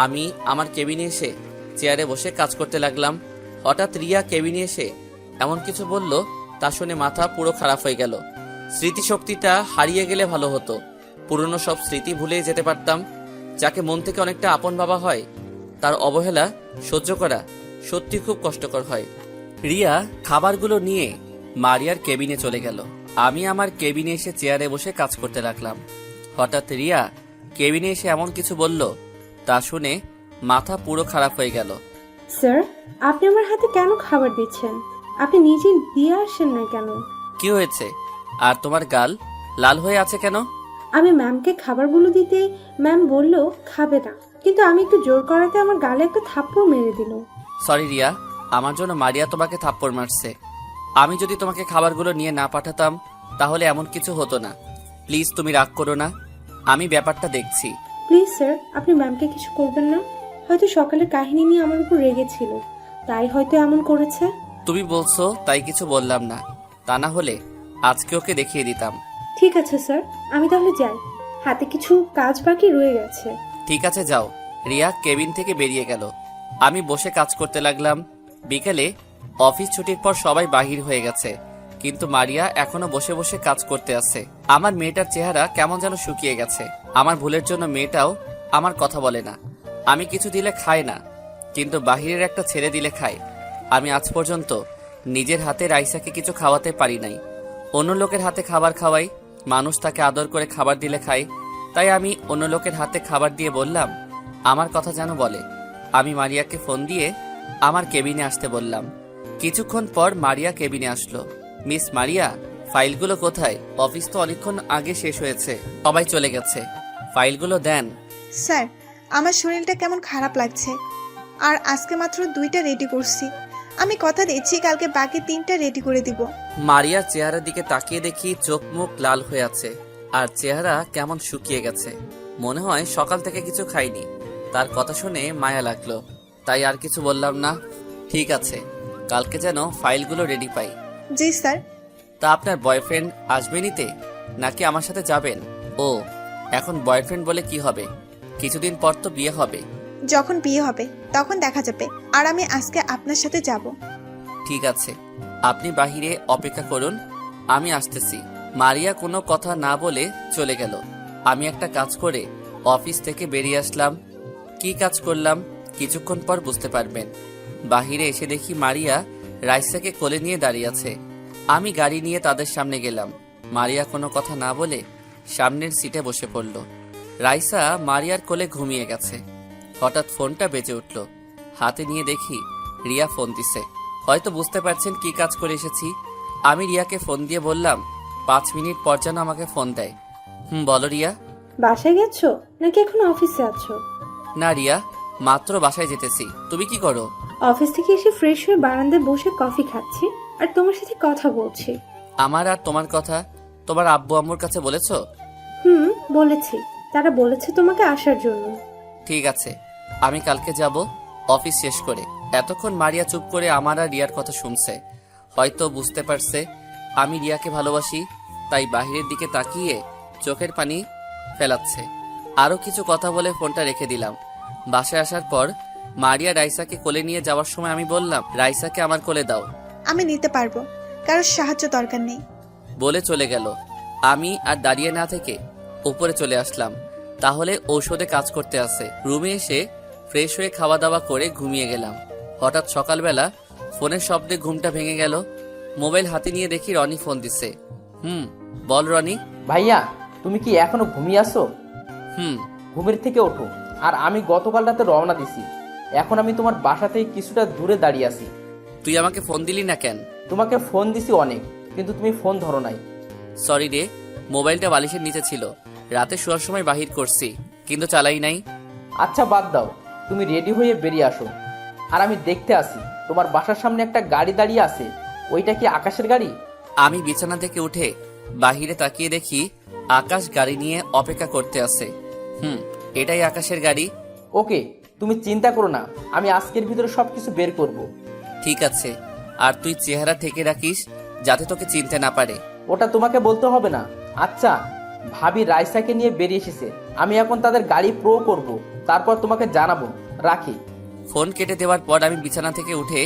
আমি আমার কেবিনে এসে চেয়ারে বসে কাজ করতে লাগলাম। হঠাৎ রিয়া কেবিনে এসে এমন কিছু বলল, তা শুনে মাথা পুরো খারাপ হয়ে গেল। স্মৃতিশক্তিটা হারিয়ে গেলে ভালো হতো। পুরনো সব স্মৃতি ভুলে যেতে পারতাম। যাকে মন থেকে অনেকটা আপন ভাবা হয়, তার অবহেলা সহ্য করা সত্যি খুব কষ্টকর হয়। রিয়া খাবারগুলো নিয়ে মারিয়ার কেবিনে চলে গেল। আমি আমার কেবিনে এসে চেয়ারে বসে কাজ করতে লাগলাম। হঠাৎ রিয়া কেবিনে এসে এমন কিছু বলল, তা শুনে মাথা পুরো খারাপ হয়ে গেল। স্যার, আপনি আমার হাতে কেন খাবার দিচ্ছেন? আপনি নিজে দিয়ে আসেন না কেন? কি হয়েছে? আর তোমার গাল লাল হয়ে আছে কেন? আমি ম্যামকে খাবারগুলো দিতে ম্যাম বলল খাবে না, কিন্তু আমি একটু জোর করাতে আমার গালে একটা থাপ্পড় মেরে দিল। সরি রিয়া, আমার জন্য মারিয়া তোমাকে থাপ্পড় মারছে। আমি যদি তোমাকে খাবারগুলো নিয়ে না পাঠাতাম তাহলে এমন কিছু হতো না। প্লিজ তুমি রাগ করো না, আমি ব্যাপারটা দেখছি। প্লিজ স্যার, আপনি ম্যামকে কিছু করবেন না। হয়তো সকালের কাহিনী নিয়ে আমার উপর রেগেছিল, তাই হয়তো এমন করেছে। তুমি বলছো তাই কিছু বললাম না, তা না হলে আজকে ওকে দেখিয়ে দিতাম। ঠিক আছে স্যার, আমি তাহলে যাই, হাতে কিছু কাজ বাকি রয়ে গেছে। ঠিক আছে যাও। রিয়া কেবিন থেকে বেরিয়ে গেল। আমি বসে কাজ করতে লাগলাম। বিকেলে অফিস ছুটির পর সবাই বাহির হয়ে গেছে, কিন্তু মারিয়া এখনো বসে বসে কাজ করতে আছে। আমার মেয়েটার চেহারা কেমন যেন শুকিয়ে গেছে। আমার ভুলের জন্য মেয়েটাও আমার কথা বলে না। আমি কিছু দিলে খায় না, কিন্তু বাহিরের একটা ছেড়ে দিলে খায়। আমি আজ পর্যন্ত নিজের হাতে রাইসাকে কিছু খাওয়াতে পারি নাই। অন্য লোকের হাতে খাবার খাওয়াই, মানুষ তাকে আদর করে খাবার দিলে খায়। তাই আমি অন্য লোকের হাতে খাবার দিয়ে বললাম আমার কথা যেন বলে। আমি মারিয়াকে ফোন দিয়ে আমার কেবিনে আসতে বললাম। কিছুক্ষণ পর মারিয়া কেবিনে আসলো। মিস মারিয়া, ফাইলগুলো কোথায়? অফিস তো অনেকক্ষণ আগে শেষ হয়েছে, সবাই চলে গেছে। ফাইলগুলো দেন। স্যার, আমার শরীরটা কেমন খারাপ লাগছে, আর আজকে মাত্র 2টা রেডি করছি। আমি কথা দিচ্ছি কালকে বাকি 3টা রেডি করে দিব। মারিয়ার চেহারার দিকে তাকিয়ে দেখি চোখ মুখ লাল হয়ে আছে, আর চেহারা কেমন শুকিয়ে গেছে। মনে হয় সকাল থেকে কিছু খাইনি। তার কথা শুনে মায়া লাগলো, তাই আর কিছু বললাম না। ঠিক আছে, কালকে যেন ফাইলগুলো রেডি পাই। জি স্যার। তা আপনার বয়ফ্রেন্ড আসবে নিতে, নাকি আমার সাথে যাবেন? ও, এখন বয়ফ্রেন্ড বলে কি হবে? কিছুদিন পর তো বিয়ে হবে। যখন বিয়ে হবে তখন দেখা যাবে, আর আমি আজকে আপনার সাথে যাব। ঠিক আছে, আপনি বাহিরে অপেক্ষা করুন, আমি আসতেছি। মারিয়া কোনো কথা না বলে চলে গেল। আমি একটা কাজ করে অফিস থেকে বেরিয়ে আসলাম। কি কাজ করলাম কিছুক্ষণ পর বুঝতে পারবেন। বাহিরে এসে দেখি মারিয়া রাইসাকে কোলে নিয়ে দাঁড়িয়ে আছে। আমি গাড়ি নিয়ে তাদের সামনে গেলাম। মারিয়া কোনো কথা না বলে সামনের সিটে বসে পড়ল। রাইসা মারিয়ার কোলে ঘুমিয়ে গেছে। হঠাৎ ফোনটা বেজে উঠল। হাতে নিয়ে দেখি রিয়া ফোন দিছে। হয়তো বুঝতে পারছেন কি কাজ করে এসেছি। আমি রিয়াকে ফোন দিয়ে বললাম 5 মিনিট পর যেন আমাকে ফোন দেয়। বলো রিয়া। বাসায় গেছো নাকি এখন অফিসে আছো? না রিয়া, মাত্র বাসায় যেতেছি। তুমি কি করো? অফিস থেকে এসে ফ্রেশ হয়ে বারান্দায় বসে কফি খাচ্ছি আর তোমার সাথে কথা বলছি। আমার আর তোমার কথা তোমার আব্বু আম্মুর কাছে বলেছো? বলেছি, তারা বলেছে তোমাকে আসার জন্য। ঠিক আছে, আমি কালকে যাব অফিস শেষ করে। এতক্ষণ মারিয়া চুপ করে আমার আর রিয়ার কথা শুনছে। হয়তো বুঝতে পারছে আমি রিয়াকে ভালোবাসি, তাই বাহিরের দিকে তাকিয়ে চোখের পানি ফেলাচ্ছে। আরো কিছু কথা বলে ফোনটা রেখে দিলাম। বাসায় আসার পর মারিয়া রাইসাকে কোলে নিয়ে যাওয়ার সময় আমি বললাম রাইসাকে আমার কোলে দাও। আমি নিতে পারবো, কারোর সাহায্য দরকার নেই। বলে চলে গেল। আমি আর দাঁড়িয়ে না থেকে উপরে চলে আসলাম, তাহলে ঔষধে কাজ করতে আসে। রুমে এসে ফ্রেশ হয়ে খাওয়া দাওয়া করে ঘুমিয়ে গেলাম। হঠাৎ সকালবেলা ফোনের শব্দে ঘুমটা ভেঙে গেল। মোবাইল হাতে নিয়ে দেখি রনি ফোন দিছে। বল রনি। ভাইয়া, তুমি কি এখনো ঘুমিয়ে আসো? হুম। ঘুমের থেকে ওঠো। আর আমি গতকাল রাতে রওনা দিছি। এখন আমি তোমার বাসা থেকে কিছুটা দূরে দাঁড়িয়ে আছি। তুই আমাকে ফোন দিলি না কেন? তোমাকে ফোন দিছি অনেক, কিন্তু তুমি ফোন ধরো নাই। সরি রে, মোবাইলটা বালিশের নিচে ছিল। রাতে শোয়ার সময় বাহির করছি, কিন্তু চালাই নাই। আচ্ছা বাদ দাও, তুমি রেডি হয়ে বেরিয়ে আসো। আর আমি দেখতে আসি তোমার বাসার সামনে একটা গাড়ি দাঁড়িয়ে আছে। ওইটা কি আকাশের গাড়ি? আমি বিছানা থেকে উঠে বাহিরে তাকিয়ে দেখি আকাশ গাড়ি নিয়ে অপেক্ষা করতে আছে। এটাই আকাশের গাড়ি। ওকে, তুমি চিন্তা করো না, আমি আজকের ভিতরে সবকিছু বের করব। ঠিক আছে, আর তুই চেহারা ঠেকে রাখিস যাতে তোকে চিনতে না পারে। ওটা তোমাকে বলতে হবে না। আচ্ছা, ভাবি রাইসাকে নিয়ে বেরিয়ে এসেছে। আমি এখন তাদের গাড়ি প্রো করব, তারপর তোমাকে জানাবো। রাখি। ফোন কেটে দেওয়ার পর আমি বিছানা থেকে উঠে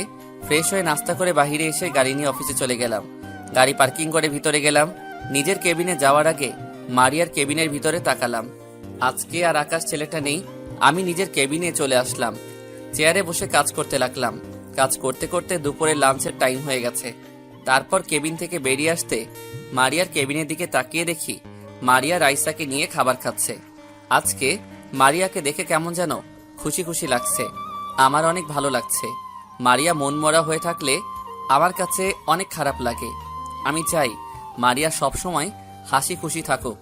ফ্রেশ হয়ে নাস্তা করে বাহিরে এসে গাড়ি নিয়ে অফিসে চলে গেলাম। গাড়ি পার্কিং করে ভিতরে গেলাম। নিজের কেবিনে যাওয়ার আগে মারিয়ার কেবিনের ভিতরে তাকালাম। আজকে আর আকাশ ছেলেটা নেই। আমি নিজের কেবিনে চলে আসলাম। চেয়ারে বসে কাজ করতে লাগলাম। কাজ করতে করতে দুপুরে লাঞ্চের টাইম হয়ে গেছে। তারপর কেবিন থেকে বেরিয়ে আসতে মারিয়ার কেবিনের দিকে তাকিয়ে দেখি মারিয়া রাইসাকে নিয়ে খাবার খাচ্ছে। আজকে মারিয়াকে দেখে কেমন যেন খুশি খুশি লাগছে। আমার অনেক ভালো লাগছে। মারিয়া মনমরা হয়ে থাকলে আমার কাছে অনেক খারাপ লাগে। আমি চাই মারিয়া সবসময় হাসি খুশি থাকুক।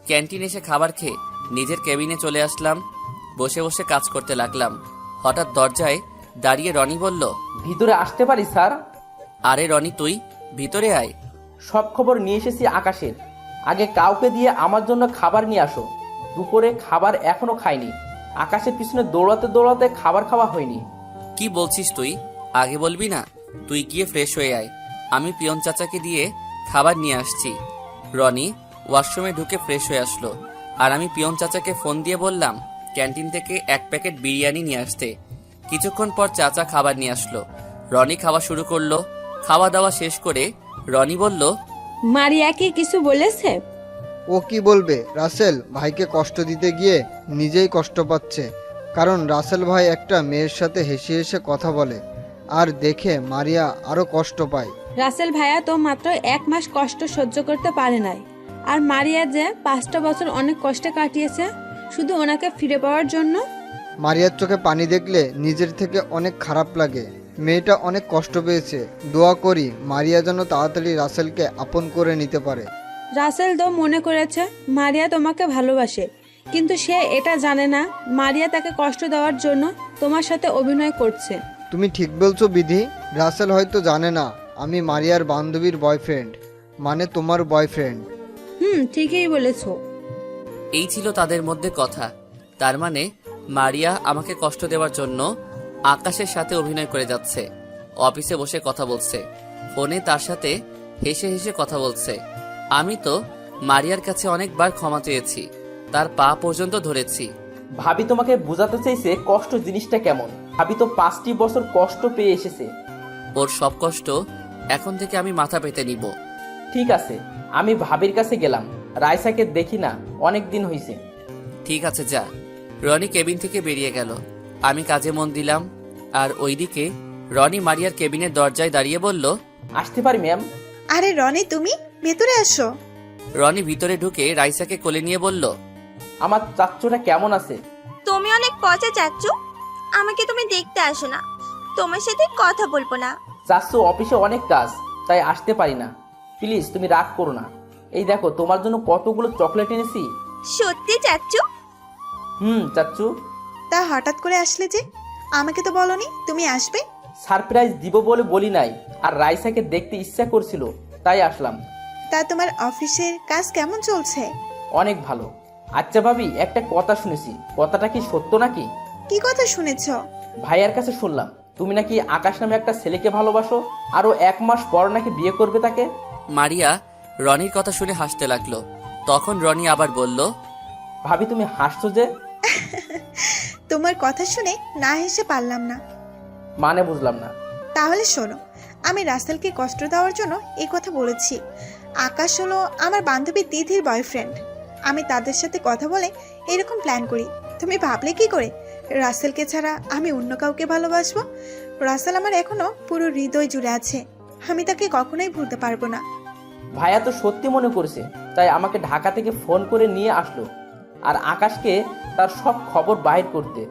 ক্যান্টিনে এসে খাবার খেয়ে নিজের কেবিনে চলে আসলাম। বসে বসে কাজ করতে লাগলাম। হঠাৎ দরজায় দাঁড়িয়ে রনি বলল, ভিতরে আসতে পারি স্যার? আরে রনি, তুই ভিতরে আয়। সব খবর নিয়ে এসেছি আকাশের। আগে কাউকে দিয়ে আমার জন্য খাবার নিয়ে আসো। দুপুরে খাবার এখনো খাইনি। আকাশের পিছনে দৌড়াতে দৌড়াতে খাবার খাওয়া হয়নি। কি বলছিস তুই? আগে বলবি না? তুই গিয়ে ফ্রেশ হয়ে আয়, আমি পিয়ন চাচাকে দিয়ে খাবার নিয়ে আসছি। রনি ওয়াশরুমে ঢুকে ফ্রেশ হয়ে আসলো, আর আমি পিয়ন চাচাকে ফোন দিয়ে বললাম ক্যান্টিন থেকে 1 প্যাকেট বিরিয়ানি নিয়ে আসতে। কিছুক্ষণ পর চাচা খাবার নিয়ে আসলো। রনি খাওয়া শুরু করলো। খাওয়া দাওয়া শেষ করে রনি বলল, মারিয়াকে কিছু বলেছে? ও কি বলবে? রাসেল ভাইকে কষ্ট দিতে গিয়ে নিজেই কষ্ট পাচ্ছে। কারণ রাসেল ভাই একটা মেয়ের সাথে হেসে হেসে কথা বলে, আর দেখে মারিয়া আরো কষ্ট পায়। রাসেল ভাইয়া তো মাত্র 1 মাস কষ্ট সহ্য করতে পারে নাই, আর মারিয়া যে 5টা বছর অনেক কষ্টে কাটিয়েছে শুধু ওনাকে ফিরে পাওয়ার জন্য। মারিয়ার চোখে পানি দেখলে নিজের থেকে অনেক খারাপ লাগে। মেয়েটা অনেক কষ্ট পেয়েছে। দোয়া করি মারিয়া যেন তাড়াতাড়ি রাসেলকে আপন করে নিতে পারে। রাসেল তো মনে করেছে মারিয়া তোমাকে ভালোবাসে, কিন্তু সে এটা জানে না মারিয়া তাকে কষ্ট দেওয়ার জন্য তোমার সাথে অভিনয় করছে। তুমি ঠিক বলছো বিধি। রাসেল হয়তো জানে না আমি মারিয়ার বান্ধবীর বয়ফ্রেন্ড, মানে তোমার বয়ফ্রেন্ড। ঠিকই বলেছো। এই ছিল তাদের মধ্যে কথা। তার মানে মারিয়া আমাকে কষ্ট দেওয়ার জন্য আকাশের সাথে অভিনয় করে যাচ্ছে। অফিসে বসে কথা বলছে, ফোনে তার সাথে হেসে হেসে কথা বলছে। আমি তো মারিয়ার কাছে অনেকবার ক্ষমা চেয়েছি, তার পা পর্যন্ত ধরেছি। ভাবি তোমাকে বোঝাতে চাইছে কষ্ট জিনিসটা কেমন। ভাবি তো 5টি বছর কষ্ট পেয়ে এসেছে। ওর সব কষ্ট এখন থেকে আমি মাথা পেতে নিব। ঠিক আছে, আমি ভাবির কাছে গেলাম। রাইসাকে দেখি না, অনেক দিন হয়েছে। ঠিক আছে, যা। রনি কেবিন থেকে বেরিয়ে গেল। আমি কাজে মন দিলাম। আর ওইদিকে রনি মারিয়ার কেবিনের দরজায় দাঁড়িয়ে বলল, আসতে পারি ম্যাম? আরে রনি, তুমি ভেতরে আসো। রনি ভিতরে ঢুকে রাইসাকে কোলে নিয়ে বলল, আমার চাচ্চুটা কেমন আছে? তুমি অনেক পচা চাচ্চু, আমাকে তুমি দেখতে আসো না, তোমার সাথে কথা বলবো না। চাচ্চু অফিসে অনেক কাজ, তাই আসতে পারি না। প্লিজ তুমি রাগ করো না। এই দেখো তোমার জন্য কতগুলো চকলেট এনেছি। সত্যি চাচ্চু? চাচ্চু। তা হঠাৎ করে আসলে যে? আমাকে তো বলনি তুমি আসবে। সারপ্রাইজ দিব বলে বলি নাই, আর রাইসাকে দেখতে ইচ্ছা করছিল, তাই আসলাম। তা তোমার অফিসের কাজ কেমন চলছে? অনেক ভালো। আচ্ছা ভাবি, একটা কথা শুনেছি, কথাটা কি সত্য নাকি? কি কথা শুনেছ? ভাইয়ার কাছে শুনলাম তুমি নাকি আকাশ নামে একটা ছেলেকে ভালোবাসো, আরো 1 মাস পর নাকি বিয়ে করবে তাকে। মারিয়া রনির কথা শুনে হাসতে লাগলো। তখন রনি আবার বলল, ভাবি তুমি হাসছো যে? তোমার কথা শুনে না হেসে পারলাম না। মানে বুঝলাম না। তাহলে শোনো, আমি রাসেলকে কষ্ট দেওয়ার জন্য এই কথা বলেছি। আকাশ হলো আমার বান্ধবী তিথির বয়ফ্রেন্ড। আমি তাদের সাথে কথা বলে এরকম প্ল্যান করি। তুমি ভাবলে কি করে রাসেলকে ছাড়া আমি অন্য কাউকে ভালোবাসবো? রাসেল আমার এখনো পুরো হৃদয় জুড়ে আছে। আমি তাকে কখনোই ভুলতে পারবো না। ভাইয়া তো সত্যি মনে করছে, তাই আমাকে ঢাকা থেকে ফোন করে নিয়ে আসলো আর আকাশকে তার সব খবর বাইর করতে।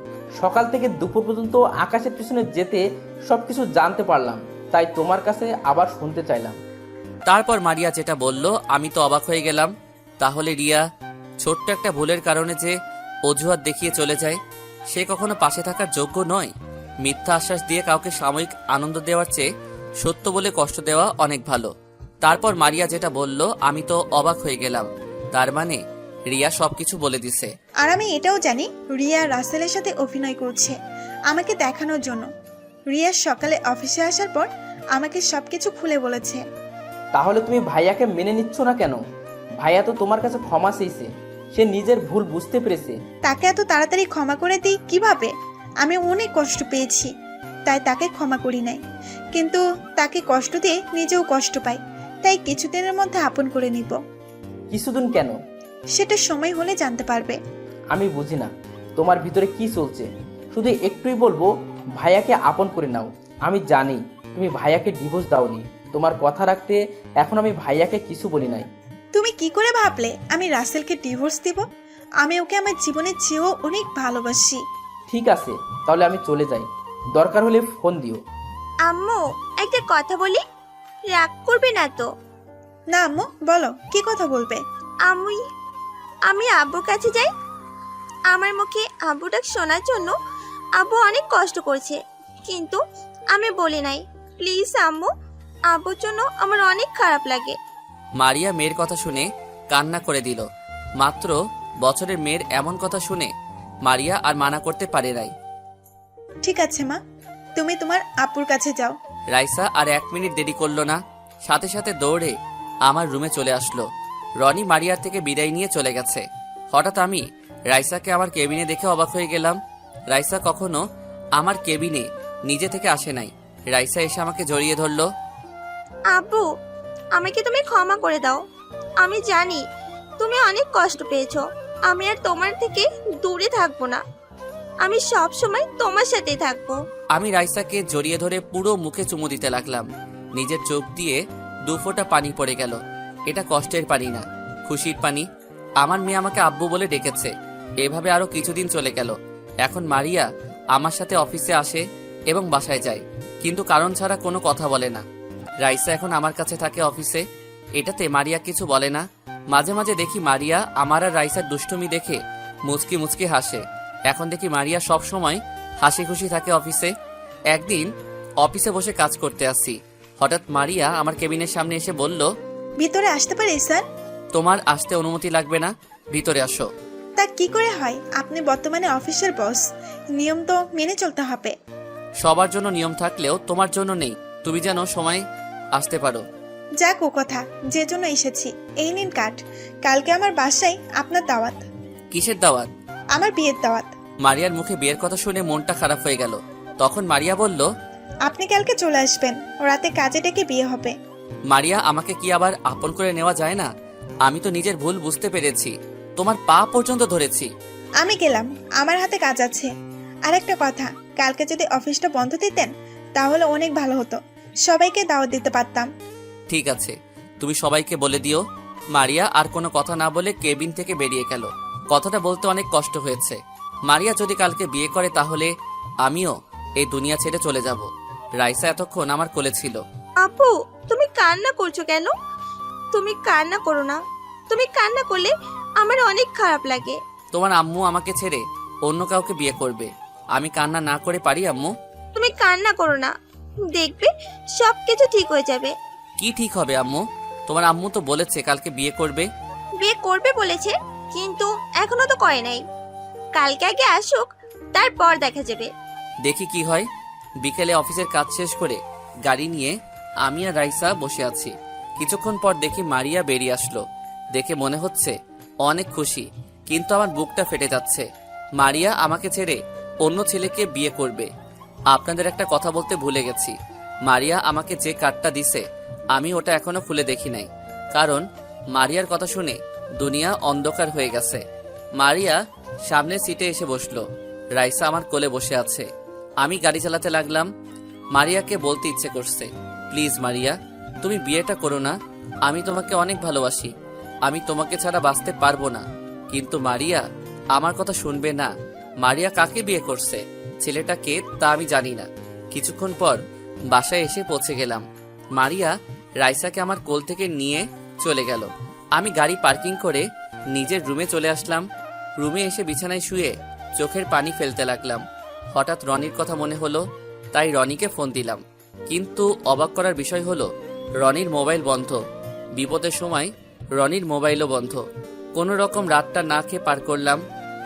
সকাল থেকে দুপুর পর্যন্ত আকাশের পিছনে যেতে সব কিছু জানতে পারলাম, তাই তোমার কাছে আবার শুনতে চাইলাম। তারপর মারিয়া যেটা বলল আমি তো অবাক হয়ে গেলাম। তাহলে রিয়া ছোট্ট একটা ভুলের কারণে যে অজুহাত দেখিয়ে চলে যায়, সে কখনো পাশে থাকার যোগ্য নয়। মিথ্যা আশ্বাস দিয়ে কাউকে সাময়িক আনন্দ দেওয়ার চেয়ে সত্য বলে কষ্ট দেওয়া অনেক ভালো। তারপর মারিয়া যেটা বলল আমি তো অবাক হয়ে গেলাম। তার মানে রিয়া সবকিছু বলে দিছে। আর আমি এটাও জানি রিয়া রাসেলের সাথে অভিনয় করছে আমাকে দেখানোর জন্য। রিয়া সকালে অফিসে আসার পর আমাকে সবকিছু খুলে বলেছে। তাহলে তুমি ভাইয়াকে মেনে নিচ্ছ না কেন? ভাইয়া তো তোমার কাছে ক্ষমা চেয়েছে, সে নিজের ভুল বুঝতে পেরেছে। তাকে এত তাড়াতাড়ি ক্ষমা করে দিই কিভাবে? আমি অনেক কষ্ট পেয়েছি, তাই তাকে ক্ষমা করি নাই। কিন্তু তাকে কষ্ট দিয়ে নিজেও কষ্ট পাই, তাই কিছুদিনের মধ্যে আপন করে নিব। কিছুদিন কেন? সেটা সময় হলে জানতে পারবে। আমি বুঝি না তোমার ভিতরে কি চলছে। শুধু একটুই বলবো, ভাইয়াকে আপন করে নাও। আমি জানি তুমি ভাইয়াকে ডিভোর্স দাওনি, তোমার কথা রাখতে এখন আমি ভাইয়াকে কিছু বলি নাই। তুমি কি করে ভাবলে আমি রাসেলকে ডিভোর্স দিব? আমি ওকে আমার জীবনের চেয়েও অনেক ভালোবাসি। ঠিক আছে, তাহলে আমি চলে যাই, দরকার হলে ফোন দিও। আম্মু একটা কথা বলি, রাগ করবে না তো? না আম্মু, বলো কি কথা বলবে? আমি আব্বুর কাছে যাই। আমার মুখে আব্বু ডাক শোনার জন্য আব্বু অনেক কষ্ট করছে, কিন্তু আমি বলি নাই। প্লিজ আম্মু, আব্বুর জন্য আমার অনেক খারাপ লাগে। মারিয়া মেয়ের কথা শুনে কান্না করে দিল। মাত্র বছরের মেয়ের এমন কথা শুনে মারিয়া আর মানা করতে পারে নাই। ঠিক আছে মা, তুমি তোমার আপুর কাছে যাও। রাইসা আর 1 মিনিট দেরি করলো না, সাথে সাথে দৌড়ে আমার রুমে চলে আসলো। রনি মারিয়ার থেকে বিদায় নিয়ে চলে গেছে। হঠাৎ আমি রাইসাকে আমার কেবিনে দেখে অবাক হয়ে গেলাম। রাইসা কখনো আমার কেবিনে নিজে থেকে আসে নাই। রাইসা এসে আমাকে জড়িয়ে ধরলো। আব্বু, আমাকে তুমি ক্ষমা করে দাও। আমি জানি তুমি অনেক কষ্ট পেয়েছো। আমি আর তোমার থেকে দূরে থাকবো না, আমি সব সময় তোমার সাথেই থাকবো। আমি রাইসাকে জড়িয়ে ধরে পুরো মুখে চুমু দিতে লাগলাম। নিজের চোখ দিয়ে 2 ফোঁটা পানি পড়ে গেল। এটা কষ্টের পানি না, খুশির পানি। আমার মেয়ে আমাকে আব্বু বলে ডেকেছে। এভাবে আরো কিছুদিন চলে গেল। এখন মারিয়া আমার সাথে অফিসে আসে এবং বাসায় যায়, কিন্তু কারণ ছাড়া কোনো কথা বলে না। রাইসা এখন আমার কাছে থাকে অফিসে, এটাতে মারিয়া কিছু বলে না। মাঝে মাঝে দেখি মারিয়া আমার আর রাইসার দুষ্টুমি দেখে মুচকি মুচকি হাসে। এখন দেখি মারিয়া সব সময় হাসি খুশি থাকে অফিসে। একদিন অফিসে বসে কাজ করতে আসছি, হঠাৎ মারিয়া আমার কেবিনের সামনে এসে বলল, ভিতরে আসতে পারি স্যার? তোমার আসতে অনুমতি লাগবে না, ভিতরে আসো। তা কি করে হয়? আপনি বর্তমানে অফিসের বস, নিয়ম তো মেনে চলতে হবে। সবার জন্য নিয়ম থাকলেও তোমার জন্য নেই। তুমি যেন সময় আসতে পারো। যাক ও কথা, যে জন্য এসেছি। এই নিন কার্ড। কালকে আমার বাসায় আপনার দাওয়াত। কিসের দাওয়াত? আমার বিয়ের দাওয়াত। মারিয়ার মুখে বিয়ের কথা শুনে মনটা খারাপ হয়ে গেল। তখন মারিয়া বলল, আপনি কালকে চলে আসবেন, রাতে কাজে ডেকে বিয়ে হবে। মারিয়া, আমাকে কি আবার আপন করে নেওয়া যায় না? আমি তো নিজের ভুল বুঝতে পেরেছি, তোমার পা পর্যন্ত ধরেছি। আমি গেলাম, আমার হাতে কাজ আছে। আর একটা কথা, কালকে যদি অফিসটা বন্ধ দিতেন তাহলে অনেক ভালো হতো, সবাইকে দাওয়াত দিতে পারতাম। ঠিক আছে, তুমি সবাইকে বলে দিও। মারিয়া আর কোনো কথা না বলে কেবিন থেকে বেরিয়ে গেল। কথাটা বলতে অনেক কষ্ট হয়েছে। মারিয়া যদি কালকে বিয়ে করে তাহলে আমিও এই দুনিয়া ছেড়ে চলে যাব। রাইসা এতক্ষণ আমার কোলে ছিল। আপু, তুমি কান্না করছো কেন? তুমি কান্না করো না, তুমি কান্না করলে আমার অনেক খারাপ লাগে। তোমার আম্মু আমাকে ছেড়ে অন্য কাউকে বিয়ে করবে, আমি কান্না না করে পারি আম্মু? তুমি কান্না করো না, দেখবে সবকিছু ঠিক হয়ে যাবে। কি ঠিক হবে আম্মু? তোমার আম্মু তো বলেছে কালকে বিয়ে করবে। বিয়ে করবে বলেছে, কিন্তু এখনো তো করে নাই। কালকে আগে আসুক, তারপর দেখা যাবে। দেখি কি হয়। বিকেলে অফিসের কাজ শেষ করে গাড়ি নিয়ে আমি আর রাইসা বসে আছি। কিছুক্ষণ পর দেখি মারিয়া বেরিয়ে আসলো। দেখে মনে হচ্ছে অনেক খুশি, কিন্তু আমার বুকটা ফেটে যাচ্ছে। মারিয়া আমাকে ছেড়ে অন্য ছেলেকে বিয়ে করবে। আপনাদের একটা কথা বলতে ভুলে গেছি, মারিয়া আমাকে যে কার্ডটা দিছে আমি ওটা এখনো খুলে দেখি নাই, কারণ মারিয়ার কথা শুনে দুনিয়া অন্ধকার হয়ে গেছে। মারিয়া সামনের সিটে এসে বসলো, রাইসা আমার কোলে বসে আছে। আমি গাড়ি চালাতে লাগলাম। মারিয়াকে বলতে ইচ্ছে করছে, প্লিজ মারিয়া, তুমি বিয়েটা করো না, আমি তোমাকে অনেক ভালোবাসি, আমি তোমাকে ছাড়া বাঁচতে পারবো না। কিন্তু মারিয়া আমার কথা শুনবে না। মারিয়া কাকে বিয়ে করছে, ছেলেটা কে তা আমি জানি না। কিছুক্ষণ পর বাসায় এসে পৌঁছে গেলাম। মারিয়া রাইসাকে আমার কোল থেকে নিয়ে চলে গেল। আমি গাড়ি পার্কিং করে নিজের রুমে চলে আসলাম। রুমে এসে বিছানায় শুয়ে চোখের পানি ফেলতে লাগলাম। হঠাৎ রনির কথা মনে হলো, তাই রনিকে ফোন দিলাম। কিন্তু অবাক করার বিষয় হলো রনির মোবাইল বন্ধ। বিপদের সময় রনির মোবাইলও বন্ধ। কোনো রকম রাতটা না খেয়ে পার করলাম।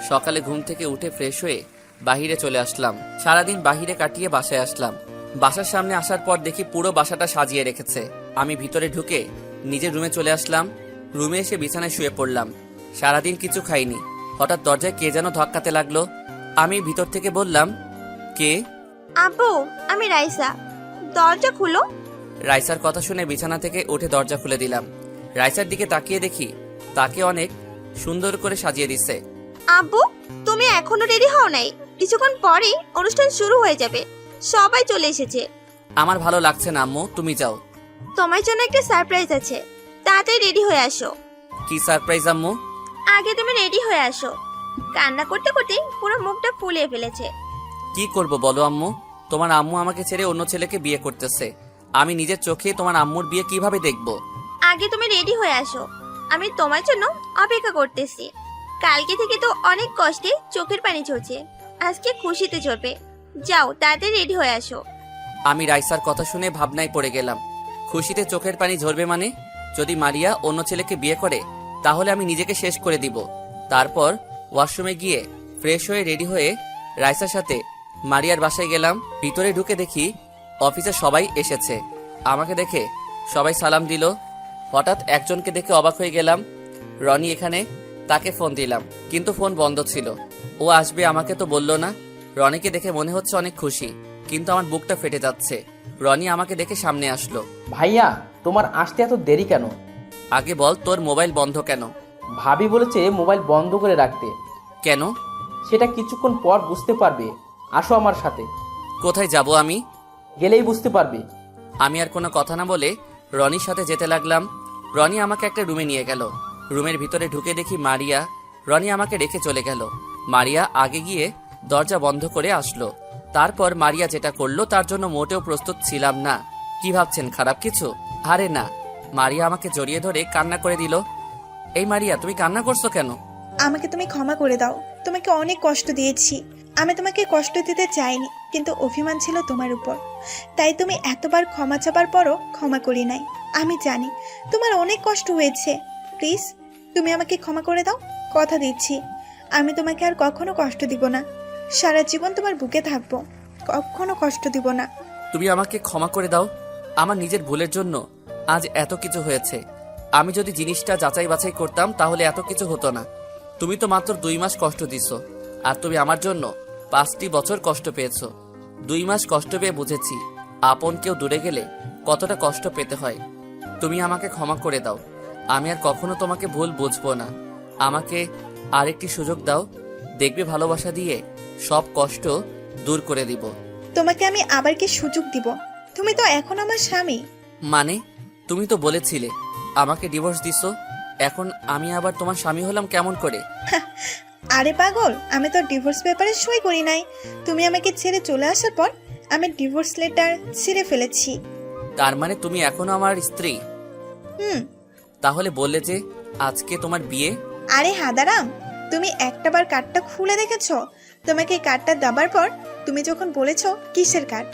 সকালে ঘুম থেকে উঠে ফ্রেশ হয়ে বাহিরে চলে আসলাম। সারাদিন বাহিরে কাটিয়ে বাসায় আসলাম। বাসার সামনে আসার পর দেখি পুরো বাসাটা সাজিয়ে রেখেছে। আমি ভিতরে ঢুকে নিজের রুমে চলে আসলাম। রুমে এসে বিছানায় শুয়ে পড়লাম। সারাদিন কিছু খাইনি। হঠাৎ দরজায় কে যেন ধাক্কাতে লাগলো। আমি ভিতর থেকে বললাম, কে? আব্বু, আমি রাইসা, দরজা খুলো। রাইসার কথা শুনে বিছানা থেকে উঠে দরজা খুলে দিলাম। রাইসার দিকে তাকিয়ে দেখি তাকে অনেক সুন্দর করে সাজিয়ে দিচ্ছে। আব্বু, তুমি এখনো রেডি হও নাই? কিছুক্ষণ পরেই অনুষ্ঠান শুরু হয়ে যাবে, সবাই চলে এসেছে। আমার ভালো লাগছে না আম্মু, তুমি যাও। তোমার জন্য একটা সারপ্রাইজ আছে, তাড়াতাড়ি রেডি হয়ে আসো। কি সারপ্রাইজ আম্মু? আগে তুমি রেডি হয়ে আসো। কান্না করতে করতে পুরো মুখটা ফুলিয়ে ফেলেছে। কি করব বলো আম্মু? তোমার আম্মু আমাকে ছেড়ে অন্য ছেলেকে বিয়ে করতেছে। আমি নিজের চোখে তোমার আম্মুর বিয়ে কিভাবে দেখব? আগে তুমি রেডি হয়ে আসো, আমি তোমার জন্য অপেক্ষা করতেছি। কালকে থেকে তো অনেক কষ্টে চোখের পানি ঝরছে, আজকে খুশিতে ঝরবে। যাও, তাড়াতাড়ি রেডি হয়ে আসো। আমি রাইসার কথা শুনে ভাবনায় পড়ে গেলাম। খুশিতে চোখের পানি ঝরবে মানে? যদি মারিয়া অন্য ছেলেকে বিয়ে করে তাহলে আমি নিজেকে শেষ করে দিব। তারপর ওয়াশরুমে গিয়ে ফ্রেশ হয়ে রেডি হয়ে রাইসার সাথে মারিয়ার বাসায় গেলাম। ভিতরে ঢুকে দেখি অফিসে সবাই এসেছে। আমাকে দেখে সবাই সালাম দিল। হঠাৎ একজনকে দেখে অবাক হয়ে গেলাম। রনি এখানে, তাকে ফোন দিলাম কিন্তু ফোন বন্ধ ছিল। ও আসবে আমাকে তো বললো না। রনিকে দেখে মনে হচ্ছে অনেক খুশি, কিন্তু আমার বুকটা ফেটে যাচ্ছে। রনি আমাকে দেখে সামনে আসলো। ভাইয়া, তোমার আসতে এত দেরি কেন? আগে বল, তোর মোবাইল বন্ধ কেন? ভাবি বলেছে মোবাইল বন্ধ করে রাখতে। কেন? সেটা কিছুক্ষণ পর বুঝতে পারবে। আসো আমার সাথে। কোথায় যাব আমি? গেলেই বুঝতে পারবে। আমি আর কোনো কথা না বলে রনির সাথে যেতে লাগলাম। রনি আমাকে একটা রুমে নিয়ে গেল। রুমের ভিতরে ঢুকে দেখি মারিয়া। রনি আমাকে রেখে চলে গেল। মারিয়া আগে গিয়ে দরজা বন্ধ করে আসলো। তারপর মারিয়া যেটা করলো তার জন্য মোটেও প্রস্তুত ছিলাম না। কি ভাবছেন, খারাপ কিছু? আরে না। মারিয়া আমাকে জড়িয়ে ধরে কান্না করে দিল। এই মারিয়া, তুমি কান্না করছো কেন? আমাকে তুমি ক্ষমা করে দাও, তোমাকে অনেক কষ্ট দিয়েছি। আমি তোমাকে কষ্ট দিতে চাইনি, কিন্তু অভিমান ছিল তোমার উপর, তাই তুমি এতবার ক্ষমা চাবার পরও ক্ষমা করি নাই। আমি জানি তোমার অনেক কষ্ট হয়েছে। প্লিজ তুমি আমাকে ক্ষমা করে দাও। কথা দিচ্ছি আমি তোমাকে আর কখনো কষ্ট দিব না। সারা জীবন তোমার বুকে থাকবো, কখনো কষ্ট দিব না। তুমি আমাকে ক্ষমা করে দাও। আমার নিজের ভুলের জন্য আজ এত কিছু হয়েছে। আমি যদি জিনিসটা যাচাই বাছাই করতাম তাহলে এত কিছু হতো না। তুমি তো মাত্র 2 মাস কষ্ট দিছো, আর তুমি আমার জন্য 5টি বছর কষ্ট পেয়েছো। 2 মাস কষ্ট পেয়ে বুঝেছি আপন কেউ দূরে গেলে কতটা কষ্ট পেতে হয়। তুমি আমাকে ক্ষমা করে দাও। আমি আর কখনো তোমাকে ভুল বুঝবো না। আমাকে আরেকটি সুযোগ দাও, দেখবে ভালোবাসা দিয়ে সব কষ্ট দূর করে দিব। তোমাকে আমি আবার কি সুযোগ দিব? তুমি তো এখন আমার স্বামী। মানে? তুমি তো বলেছিলে আমাকে ডিভোর্স দিছো, এখন আমি আবার তোমার স্বামী হলাম কেমন করে? আরে পাগল, আমি তো ডিভোর্স পেপারে সই করি নাই। তুমি আমাকে ছেড়ে চলে আসার পর আমি ডিভোর্স লেটার ছিঁড়ে ফেলেছি। তার মানে তুমি এখনো আমার স্ত্রী? হুম। তাহলে বললে যে আজকে তোমার বিয়ে? আরে হাদারাম, তুমি একটাবার কার্ডটা খুলে দেখেছো? তোমাকে কার্ডটা দেবার পর তুমি যখন বলেছো কিসের কার্ড,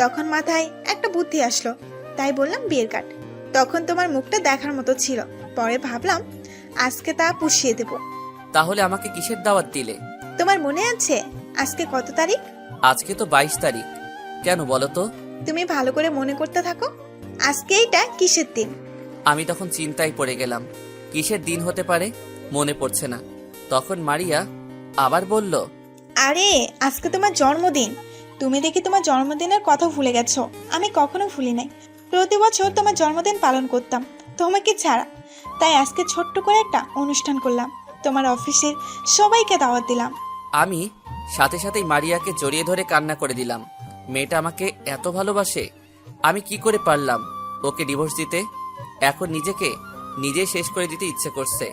তখন মাথায় একটা বুদ্ধি আসলো, তাই বললাম বিয়ের কার্ড। তখন তোমার মুখটা দেখার মতো ছিল, পরে ভাবলাম আজকে তা পুষিয়ে দেব। তাহলে আমাকে কিসের দাওয়াত দিলে? তোমার মনে আছে আজকে কত তারিখ? আজকে তো 22 তারিখ। কেন বলো তো? তুমি ভালো করে মনে করতে থাকো, আজকে এইটা কিসের দিন। আমি তখন চিন্তায় পড়ে গেলাম, কিসের দিন হতে পারে, মনে পড়ছে না। তখন মারিয়া আবার বলল, আরে আজকে তোমার জন্মদিন, তুমি দেখি তোমার জন্মদিনের কথা ভুলে গেছো। আমি কখনো ভুলি নাই। প্রতি বছর তোমার জন্মদিন পালন করতাম তোমাকে ছাড়া। তাই আজকে ছোট্ট করে একটা অনুষ্ঠান করলাম, তোমার অফিসের সবাইকে দাওয়াত দিলাম। আমি সাথে সাথেই মারিয়াকে জড়িয়ে ধরে কান্না করে দিলাম। মেয়েটা আমাকে এত ভালোবাসে, আমি কি করে পারলাম ওকে ডিভোর্স দিতে? এখন নিজেকে নিজেই শেষ করে দিতে ইচ্ছে করছে।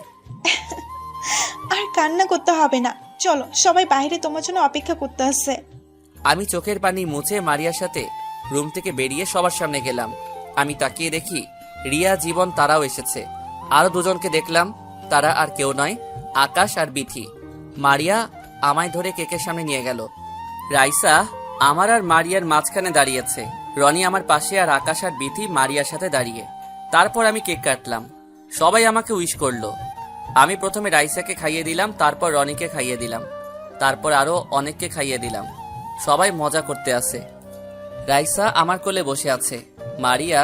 আর কান্না করতে হবে না, চলো সবাই বাইরে তোমার জন্য অপেক্ষা করতে আসছে। আমি চোখের পানি মুছে মারিয়ার সাথে রুম থেকে বেরিয়ে সবার সামনে গেলাম। আমি তাকিয়ে দেখি রিয়া, জীবন তারাও এসেছে। আরো দুজনকে দেখলাম, তারা আর কেউ নয়, আকাশ আর বিথি। মারিয়া আমায় ধরে কেকের সামনে নিয়ে গেল। রাইসা আমার আর মারিয়ার মাঝখানে দাঁড়িয়েছে, রনি আমার পাশে, আর আকাশ আর বিথি মারিয়ার সাথে দাঁড়িয়ে। তারপর আমি কেক কাটলাম, সবাই আমাকে উইশ করলো। আমি প্রথমে রাইসাকে খাইয়ে দিলাম, তারপর রনিকে খাইয়ে দিলাম, তারপর আরো অনেককে খাইয়ে দিলাম। সবাই মজা করতে আছে। রাইসা আমার কোলে বসে আছে, মারিয়া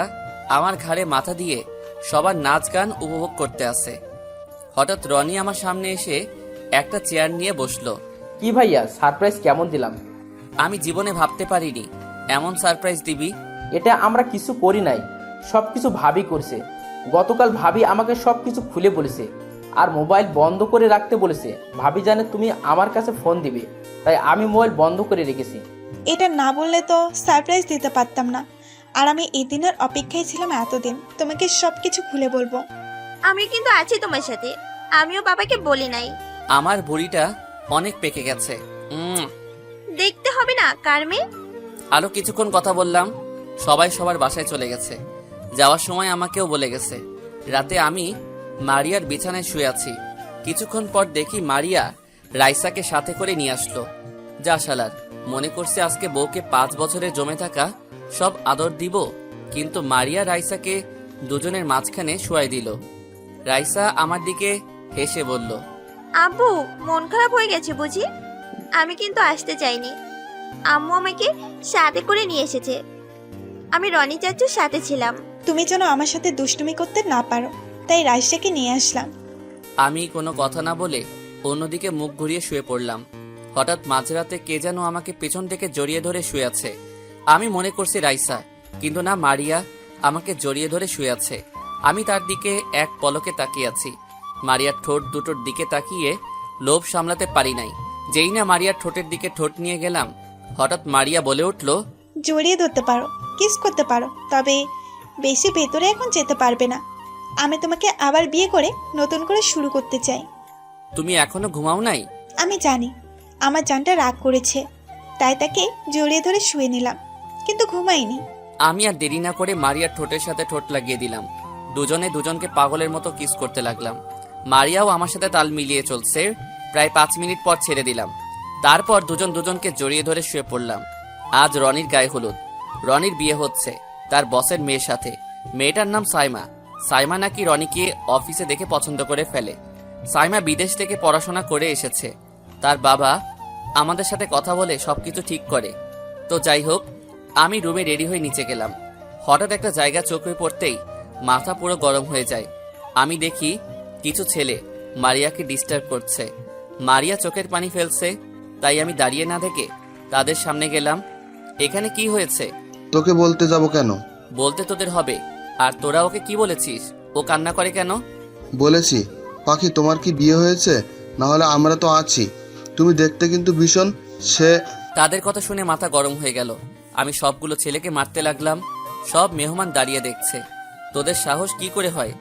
আমার ঘাড়ে মাথা দিয়ে সবার নাচ গান উপভোগ করতে আছে। হঠাৎ রনি আমার সামনে এসে একটা চেয়ার নিয়ে বসলো। কি ভাইয়া, সারপ্রাইজ কেমন দিলাম? আমি জীবনে ভাবতে পারিনি এমন সারপ্রাইজ দিবি। এটা আমরা কিছু করি নাই, সবকিছু ভাবি করছে। গতকাল ভাবি আমাকে সবকিছু খুলে বলেছে, আর মোবাইল বন্ধ করে রাখতে বলেছে। ভাবি জানে তুমি আমার কাছে ফোন দিবে, তাই আমি মোবাইল বন্ধ করে রেখেছি। এটা না বললে তো সারপ্রাইজ দিতে পারতাম না। আর আমি এই দিনের অপেক্ষায় ছিলাম এতদিন, তোমাকে সবকিছু খুলে বলবো। আমি কিন্তু আছি তোমার সাথে, আমিও বাবাকে বলি নাই। আমার বুড়িটা অনেক পেকে গেছে। দেখতে হবে না কার মেয়ে। আরো কিছুক্ষণ কথা বললাম, সবাই সবার বাসায় চলে গেছে। যাওয়ার সময় আমাকেও বলে গেছে। রাতে আমি মারিয়ার বিছানায় শুয়ে আছি। কিছুক্ষণ পর দেখি মারিয়া রাইসাকে সাথে করে নিয়ে আসলো। যা শালার, মনে করছে আজকে বউকে 5 বছরে জমে থাকা সব আদর দিব, কিন্তু মারিয়া রাইসাকে দুজনের মাঝখানে শুয়াই দিল। রাইসা আমার দিকে হেসে বলল, আব্বু মন খারাপ হয়ে গেছে বুঝি? আমি কিন্তু আসতে চাইনি, আম্মু আমাকে সাথে করে নিয়ে এসেছে। আমি রনি চাচুর সাথে ছিলাম। তুমি যেন আমার সাথে দুষ্টুমি করতে না পারো, তাই রাইসাকে নিয়ে আসলাম। আমি কোনো কথা না বলে অন্যদিকে মুখ ঘুরিয়ে শুয়ে পড়লাম। হঠাৎ মাঝরাতে কে যেন আমাকে পেছন থেকে জড়িয়ে ধরে শুয়ে আছে। আমি মনে করছি রাইসা, কিন্তু না, মারিয়া আমাকে জড়িয়ে ধরে শুয়ে আছে। আমি তার দিকে এক পলকে তাকিয়ে আছি। মারিয়ার ঠোঁট দুটোর দিকে তাকিয়ে লোভ সামলাতে পারি নাই। যেই না মারিয়ার ঠোঁটের দিকে ঠোঁট নিয়ে গেলাম, হঠাৎ মারিয়া বলে উঠল, জড়িয়ে ধরতে পারো, কিস করতে পারো, তবে বেশি ভেতরে এখন যেতে পারবে না। আমি তোমাকে আবার বিয়ে করে নতুন করে শুরু করতে চাই। তুমি এখনো ঘুমাও নাই? আমি জানি আমার জানটা রাগ করেছে, তাই তাকে জড়িয়ে ধরে শুয়ে নিলাম, কিন্তু ঘুমাইনি। আমি আর দেরি না করে মারিয়ার ঠোঁটের সাথে ঠোঁট লাগিয়ে দিলাম। দুজনে দুজনকে পাগলের মতো কিস করতে লাগলাম। মারিয়াও আমার সাথে তাল মিলিয়ে চলছে। প্রায় 5 মিনিট পর ছেড়ে দিলাম। তারপর দুজন দুজনকে জড়িয়ে ধরে শুয়ে পড়লাম। আজ রনির গায়ে হলুদ। রনির বিয়ে হচ্ছে তার বসের মেয়ের সাথে। মেয়েটার নাম সাইমা। সাইমা নাকি রনিকে অফিসে দেখে পছন্দ করে ফেলে। সাইমা বিদেশ থেকে পড়াশোনা করে এসেছে। তার বাবা আমাদের সাথে কথা বলে সবকিছু ঠিক করে। তো যাই হোক, আমি রুমে রেডি হয়ে নিচে গেলাম। হঠাৎ একটা জায়গা চোখে পড়তেই মাথা পুরো গরম হয়ে যায়। আমি দেখি কিছু ছেলে মারিয়াকে ডিস্টার্ব করছে। মারিয়া চোখের পানি ফেলছে, তাই আমি দাঁড়িয়ে না দেখে তাদের সামনে গেলাম। এখানে কি হয়েছে? তোকে বলতে যাব কেন? বলতে তোদের হবে। আর তোরা ওকে কি বলেছিস? ও কান্না করে কেন? বলেছি, পাখি তোমার কি বিয়ে হয়েছে? না হলে আমরা তো আছি। তুমি দেখতে কিন্তু ভীষণ। সে তাদের কথা শুনে মাথা গরম হয়ে গেল। আমি সবগুলো ছেলেকে মারতে লাগলাম। সব মেহমান দাঁড়িয়ে দেখছে। তোদের সাহস কি করে হয়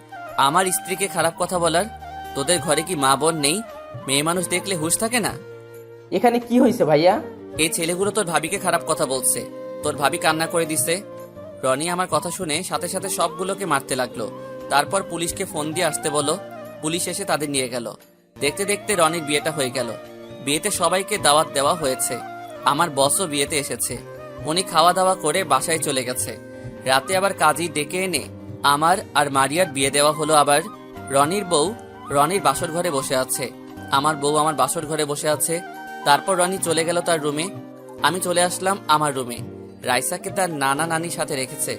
আমার স্ত্রীকে খারাপ কথা বলার? তোদের ঘরে কি মা বোন নেই? মেয়ে মানুষ দেখলে হুঁশ থাকে না? এখানে কি হয়েছে ভাইয়া? এই ছেলেগুলো তোর ভাবিকে খারাপ কথা বলছে। তোর ভাবি কান্না করে দিছে। রনি আমার কথা শুনে সাথে সাথে সবগুলোকে মারতে লাগলো। তারপর পুলিশকে ফোন দিয়ে আসতে বলো। পুলিশ এসে তাদের নিয়ে গেল। দেখতে দেখতে রনির বিয়েটা হয়ে গেল। বিয়েতে সবাইকে দাওয়াত দেওয়া হয়েছে। আমার বসও বিয়েতে এসেছে। উনি খাওয়া দাওয়া করে বাসায় চলে গেছে। রাতে আবার কাজী ডেকে এনে আমার আর মারিয়ার বিয়ে দেওয়া হলো। আবার রনির বউ রনির বাসর ঘরে বসে আছে, আমার বউ আমার বাসর ঘরে বসে আছে। তারপর রনি চলে গেল তার রুমে। আমি চলে আসলাম আমার রুমে। রাইসাকে তার নানা নানির সাথে রেখেছে।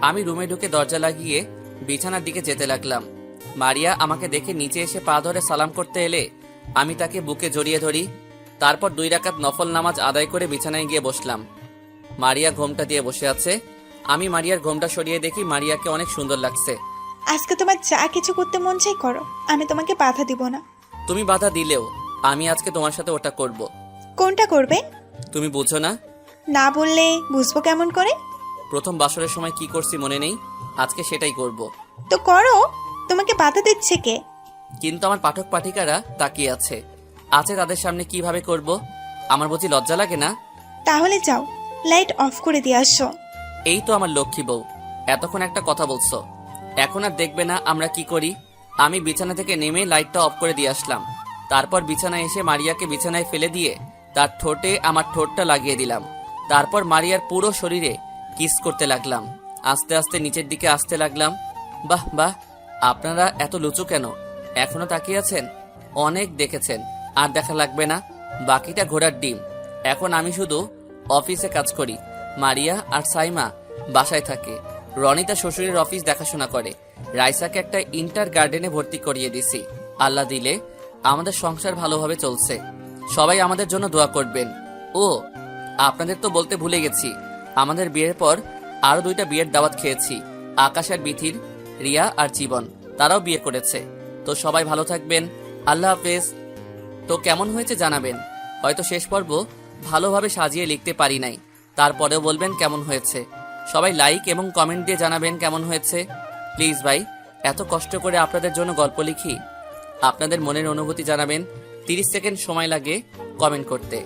আমি রুমে ঢুকে দরজা লাগিয়ে বিছানার দিকে যেতে লাগলাম। মারিয়া আমাকে দেখে নিচে এসে পা ধরে সালাম করতে এলে আমি তাকে বুকে জড়িয়ে ধরি। তারপর 2 রাকাত নফল নামাজ আদায় করে বিছানায় গিয়ে বসলাম। মারিয়া ঘোমটা দিয়ে বসে আছে। আমি মারিয়ার ঘোমটা সরিয়ে দেখি মারিয়াকে অনেক সুন্দর লাগছে। আজকে তোমার যা কিছু করতে মন চাই করো, আমি তোমাকে বাধা দিব না। তুমি বাধা দিলেও আমি আজকে তোমার সাথে ওটা করব। কোনটা করবে? তুমি বুঝো না? না বললে বুঝবো কেমন করে? প্রথম বাসরের সময় কি করছি মনে নেই? আজকে সেটাই করব। তো করো, তোমাকে বাধা দিচ্ছে কে? কিন্তু আমার পাঠক পাঠিকারা তাকিয়ে আছে তাদের সামনে কিভাবে করব? আমার বুঝি লজ্জা লাগে না? তাহলে যাও, লাইট অফ করে দিয়ে আসো। এই তো আমার লক্ষ্মী বউ, এতক্ষণ একটা কথা বলছো, এখন আর দেখবে না আমরা কি করি? আমি বিছানা থেকে নেমে লাইটটা অফ করে দিয়ে আসলাম। তারপর বিছানায় এসে মারিয়াকে বিছানায় ফেলে দিয়ে তার ঠোঁটে আমার ঠোঁটটা লাগিয়ে দিলাম। তারপর মারিয়ার পুরো শরীরে কিস করতে লাগলাম। আস্তে আস্তে নিচের দিকে আসতে লাগলাম। বাহ বাহ, আপনারা এত লুচু কেন? এখনো তাকিয়ে আছেন? অনেক দেখেছেন, আর দেখা লাগবে না। বাকিটা ঘোড়ার ডিম। এখন আমি শুধু অফিসে কাজ করি, মারিয়া আর সাইমা বাসায় থাকে। রনি তার শ্বশুরের অফিস দেখাশোনা করে। রাইসাকে একটা ইন্টার গার্ডেনে ভর্তি করিয়ে দিছি। আল্লাহ দিলে আমাদের সংসার ভালোভাবে চলছে। সবাই আমাদের জন্য দোয়া করবেন। ও আপনাদের তো বলতে ভুলে গেছি, আমাদের বিয়ের পর আরো 2টা বিয়ের দাওয়াত খেয়েছি। আকাশ আর বিথির, রিয়া আর জীবন, তারাও বিয়ে করেছে। তো সবাই ভালো থাকবেন, আল্লাহ হাফেজ। তো কেমন হয়েছে জানাবেন। হয়তো শেষ পর্ব ভালোভাবে সাজিয়ে লিখতে পারি নাই, তারপরেও বলবেন কেমন হয়েছে। সবাই লাইক এবং কমেন্ট দিয়ে জানাবেন কেমন হয়েছে। প্লিজ ভাই, এত কষ্ট করে আপনাদের জন্য গল্প লিখি, আপনাদের মনের অনুভূতি জানাবেন। 30 সেকেন্ড সময় লাগে কমেন্ট করতে।